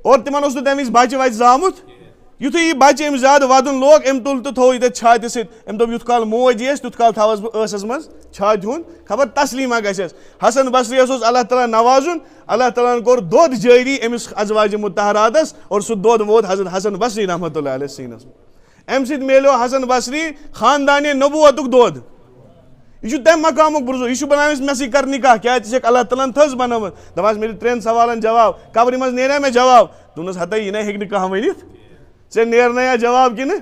اور تِمن اوس نہٕ تمہِ وِزِ بچہِ وچہِ زامُت یُتھُے یہِ بچہِ أمۍ زیادٕ ودُن لوگ أمۍ تُل تہٕ تھوو یہِ تتہِ چھاتہِ سۭتۍ أمۍ دوٚپ یُتھ کال موج یِیَس تیُتھ کال تھاوس بہٕ ٲسس منٛز چھاتہِ ہُنٛد خبر تسلیٖما گژھٮ۪س حسن بصریَس اوس اللہ تعالیٰ نوازُن اللہ تعالیٰ ہن کوٚر دۄد جٲری أمِس ازواجِ مُطہراتس اور سُہ دۄد ووت حضرت حسن بصری رحمتہ اللہ علیہ سیٖنس منٛز اَمہِ سۭتۍ میلیو حسن بصری خاندانِ نبوتُک دۄد یہ چھُ تمہِ مقامُک بُزرگ یہ چھُ بنان مےٚ سۭتۍ کر نکاح کیٛازِ ژٕ چھکھ اللہ تعالیٰ ہن تھٔز بنٲومٕژ دپان مےٚ دِ 3 سوالن جواب قبرِ منٛز نیریا مےٚ جواب دوٚپنس ہتا یہِ نَے ہیٚکہِ نہٕ کانٛہہ ؤنِتھ ژےٚ نیرنایا جواب کِنہٕ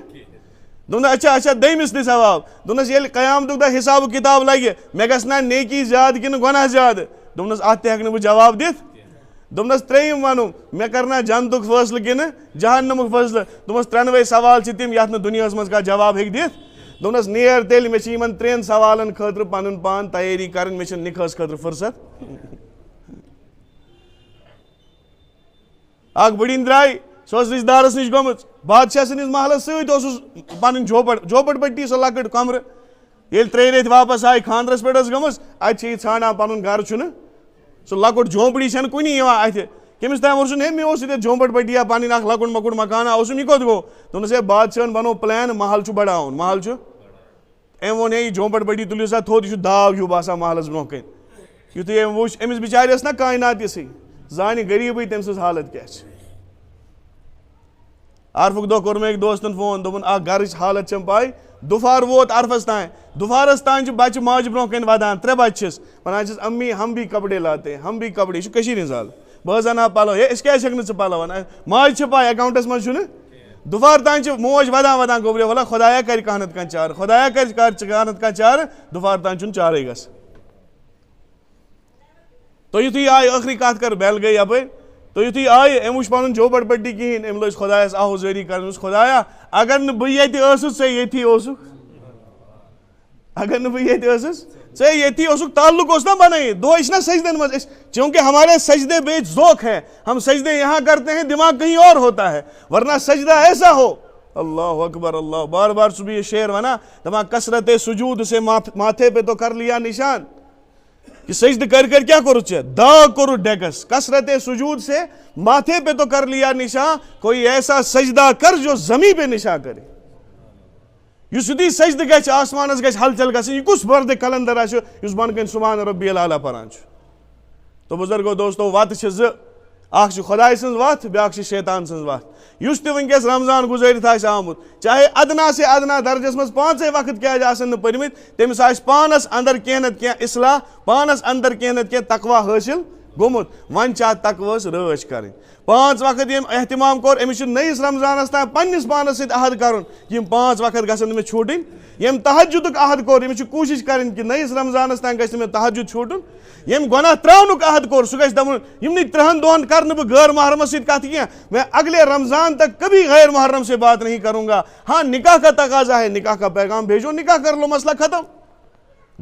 دوٚپنس اچھا دٔیمِس تہِ سوال دوٚپنس ییٚلہِ قیامتُک دۄہ حساب کِتاب لگہِ مےٚ گژھِ نا نیکی زیادٕ کِنہٕ گۄناہ زیادٕ دوٚپنس اتھ تہِ ہیٚکہٕ نہٕ بہٕ جواب دِتھ دوٚپنس 3یِم ونُم مےٚ کرنا جنتُک فٲصلہٕ کِنہٕ جہنمُک فٲصلہٕ دوٚپنس 3وَے سوال چھِ تِم یتھ نہٕ دُنیاہس منٛز کانٛہہ جواب ہیٚکہِ دِتھ دوٚپنس نیر تیٚلہِ مےٚ چھِ یِمن 3 سوالن خٲطرٕ پنُن پان تیٲری کرٕنۍ مےٚ چھنہٕ نِکاحس خٲطرٕ فُرصت اکھ بٔڈِنۍ درٛاے سۄ ٲس رِشتہٕ دارس نِش گٔمٕژ بادشاہ سٕنٛدِس محلس سۭتۍ اوسُس پنٕنۍ جھوپڑ پٔٹی سۄ لۄکٕٹ کمرٕ ییٚلہِ 3 رٮ۪تھ واپس آیہِ خانٛدرس پٮ۪ٹھ ٲس گٔمٕژ اتہِ چھِ یہِ ژھانڈان پنُن گرٕ چھُنہٕ سُہ لۄکُٹ جھونپڑی چھنہٕ کُنی یِوان اتھِ کٔمِس تام ووٚنُن ہے مےٚ اوس ییٚتٮ۪تھ جھونپڑ پٔٹیا پنٕنۍ اکھ لۄکُٹ مۄکُٹ مکانا اوسُم یہِ کوٚت گوٚو دوٚپنس ہے بادشاہن بنوو پلین محل چھُ بڑاوُن محل چھُ أمۍ ووٚن ہے یہِ جھونپڑ پٔٹی تُلِو سا تھوٚد یہِ چھُ داو ہیوٗ باسان محلس برونٛہہ کَنۍ یُتھُے أمۍ وٕچھ أمِس بِچارِ ٲس نا کاینات یِژھٕے زانہِ غریٖبٕے تٔمۍ سٕنٛز حالت کیٛاہ چھِ عرفُک دۄہ کوٚر مےٚ أکۍ دوستن فون دوٚپُن اکھ گرٕچ حالت چھم پاے دُپھار ووت عرفس تانۍ دُپھارس تانۍ چھِ بچہِ ماجہِ برونٛہہ کَنۍ ودان 3 بچہِ چھِس ونان چھِس امی ہم بھی کپڑے لاتے ہم بھی کپڑے یہِ چھُ کٔشیٖرِ ہِنٛز حال بہٕ حظ انہٕ ہا پلو ہے أسۍ کیٛازِ ہیٚکہٕ نہٕ ژٕ پلو انہٕ ماجہِ چھِ پاے اٮ۪کاونٹس منٛز چھُنہٕ دُپھار تانۍ چھِ موج ودان گوٚبرِ ولا خۄدایا کرِ کانٛہہ نتہٕ کانٛہہ چارٕ خۄدایا کرِ کانٛہہ نتہٕ کانٛہہ چارٕ دُپھار تانۍ چھُنہٕ چارٕے گژھان تہٕ یُتھُے آیہِ ٲخری کتھ کر بیل گٔے یپٲرۍ تہٕ یُتھُے آیہِ أمۍ وٕچھ پنُن جھونپڑ پٔٹی کِہینۍ أمۍ لٲج خۄدایس آہوزٲری کرٕنۍ دوٚپُس خۄدایا اگر نہٕ بہٕ ییٚتہِ ٲسٕس ژےٚ ییٚتھی اوسُکھ اگر نہٕ بہٕ ییٚتہِ ٲسٕس ژےٚ ییٚتھی اوسُکھ تعلُق اوس نا بنٲیِتھ دۄہے چھِنہ سجدن منٛز أسۍ چوٗنکہِ ہمارے سجدے بیچ ذوق ہے ہم سجدے یہاں کرتے ہیں دماغ کہیں اور ہوتا ہے ورنہ سجدہ ایسا ہو اللہ اکبر اللہ بار بار صبح یہ شعر ونا دپان کثرت سجود سے ماتھے پہ تو کر لیا نشان کہ سجدہ کر کیا کرو ژےٚ داغ کوٚرُتھ ڈیکس کثرت سجود سے ماتھے پہ تو کر لیا نشان کوئی ایسا سجدہ کر جو زمین پہ نشان کرے یُس یُتھُے سجدٕ گژھِ آسمانس گژھِ ہلچل گژھٕنۍ یہِ کُس بردِ کلندر آسہِ یُس بۄنہٕ کَنۍ سبحان ربی العلیٰ پران چھُ تو بُزرگو دوستو وتہٕ چھِ 2 اکھ چھِ خۄداے سٕنٛز وتھ بیٛاکھ چھِ شیطان سٕنٛز وتھ یُس تہِ وٕنکیٚس رمضان گُزٲرِتھ آسہِ آمُت چاہے ادنا سے ادنا درجس منٛز 5 وقت کیٛازِ آسن نہٕ پٔرمٕتۍ تٔمِس آسہِ پانس انٛدر کینٛہہ نتہٕ کینٛہہ اصلاح پانس انٛدر کینٛہہ نتہٕ کینٛہہ تقوا حٲصِل گوٚمُت وۄنۍ چھِ اتھ تقواہس رٲچھ کرٕنۍ 5 وقت ییٚمۍ احتمام کوٚر أمِس چھُ نٔیِس رمضانس تام پننِس پانس سۭتۍ عہد کرُن یِم 5 وقت گژھن نہٕ مےٚ چھوٗٹٕنۍ ییٚمۍ تہجُدُک عہد کوٚر أمِس چھِ کوٗشِش کرٕنۍ کہِ نٔیِس رمضانس تام گژھِ نہٕ مےٚ تہجُد چھوٗٹُن ییٚمۍ گۄناہ ترٛاونُک عہد کوٚر سُہ گژھِ دپُن یِمنٕے 3 دۄہن کرٕ نہٕ بہٕ غٲر محرمس سۭتۍ کتھ کینٛہہ میں اگلے رمضان تک کبھی غیر محرم سے بات نہیں کروں گا ہاں نکاح کا تقاضا ہے نکاح کا پیغام بھیجو نکاح کر لو مسئلہ ختم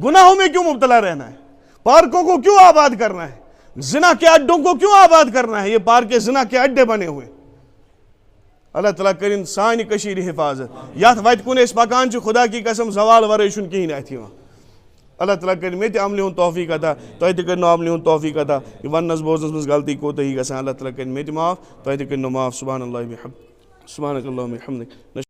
گناہوں میں کیوں مبتلا رہنا ہے پارکوں کو کیوں آباد کرنا ہے زنا کے اڈوں کو کیوں آباد کرنا ہے یہ پارکیں زنا کے اڈے بنے ہوئے اللہ تعالیٰ کرن سانہِ کٔشیٖرِ حفاظت یتھ وتہِ کُن أسۍ پکان چھِ خدا کی قسم زوال ورٲے چھُنہٕ کِہیٖنۍ اتھ یِوان اللہ تعالیٰ کرِ مےٚ تہِ عملہِ ہُنٛد توفیٖق عطا تۄہہِ تہِ کٔرِنو عملہِ ہُنٛد توفیٖق عطا یہِ وننس بوزنس منٛز غلطی کوتٲہی گژھان اللہ تعالیٰ کرِ مےٚ تہِ معاف تۄہہِ تہِ کٔرِنو معاف سبحان اللہ سبحانک اللہُم وبحمدک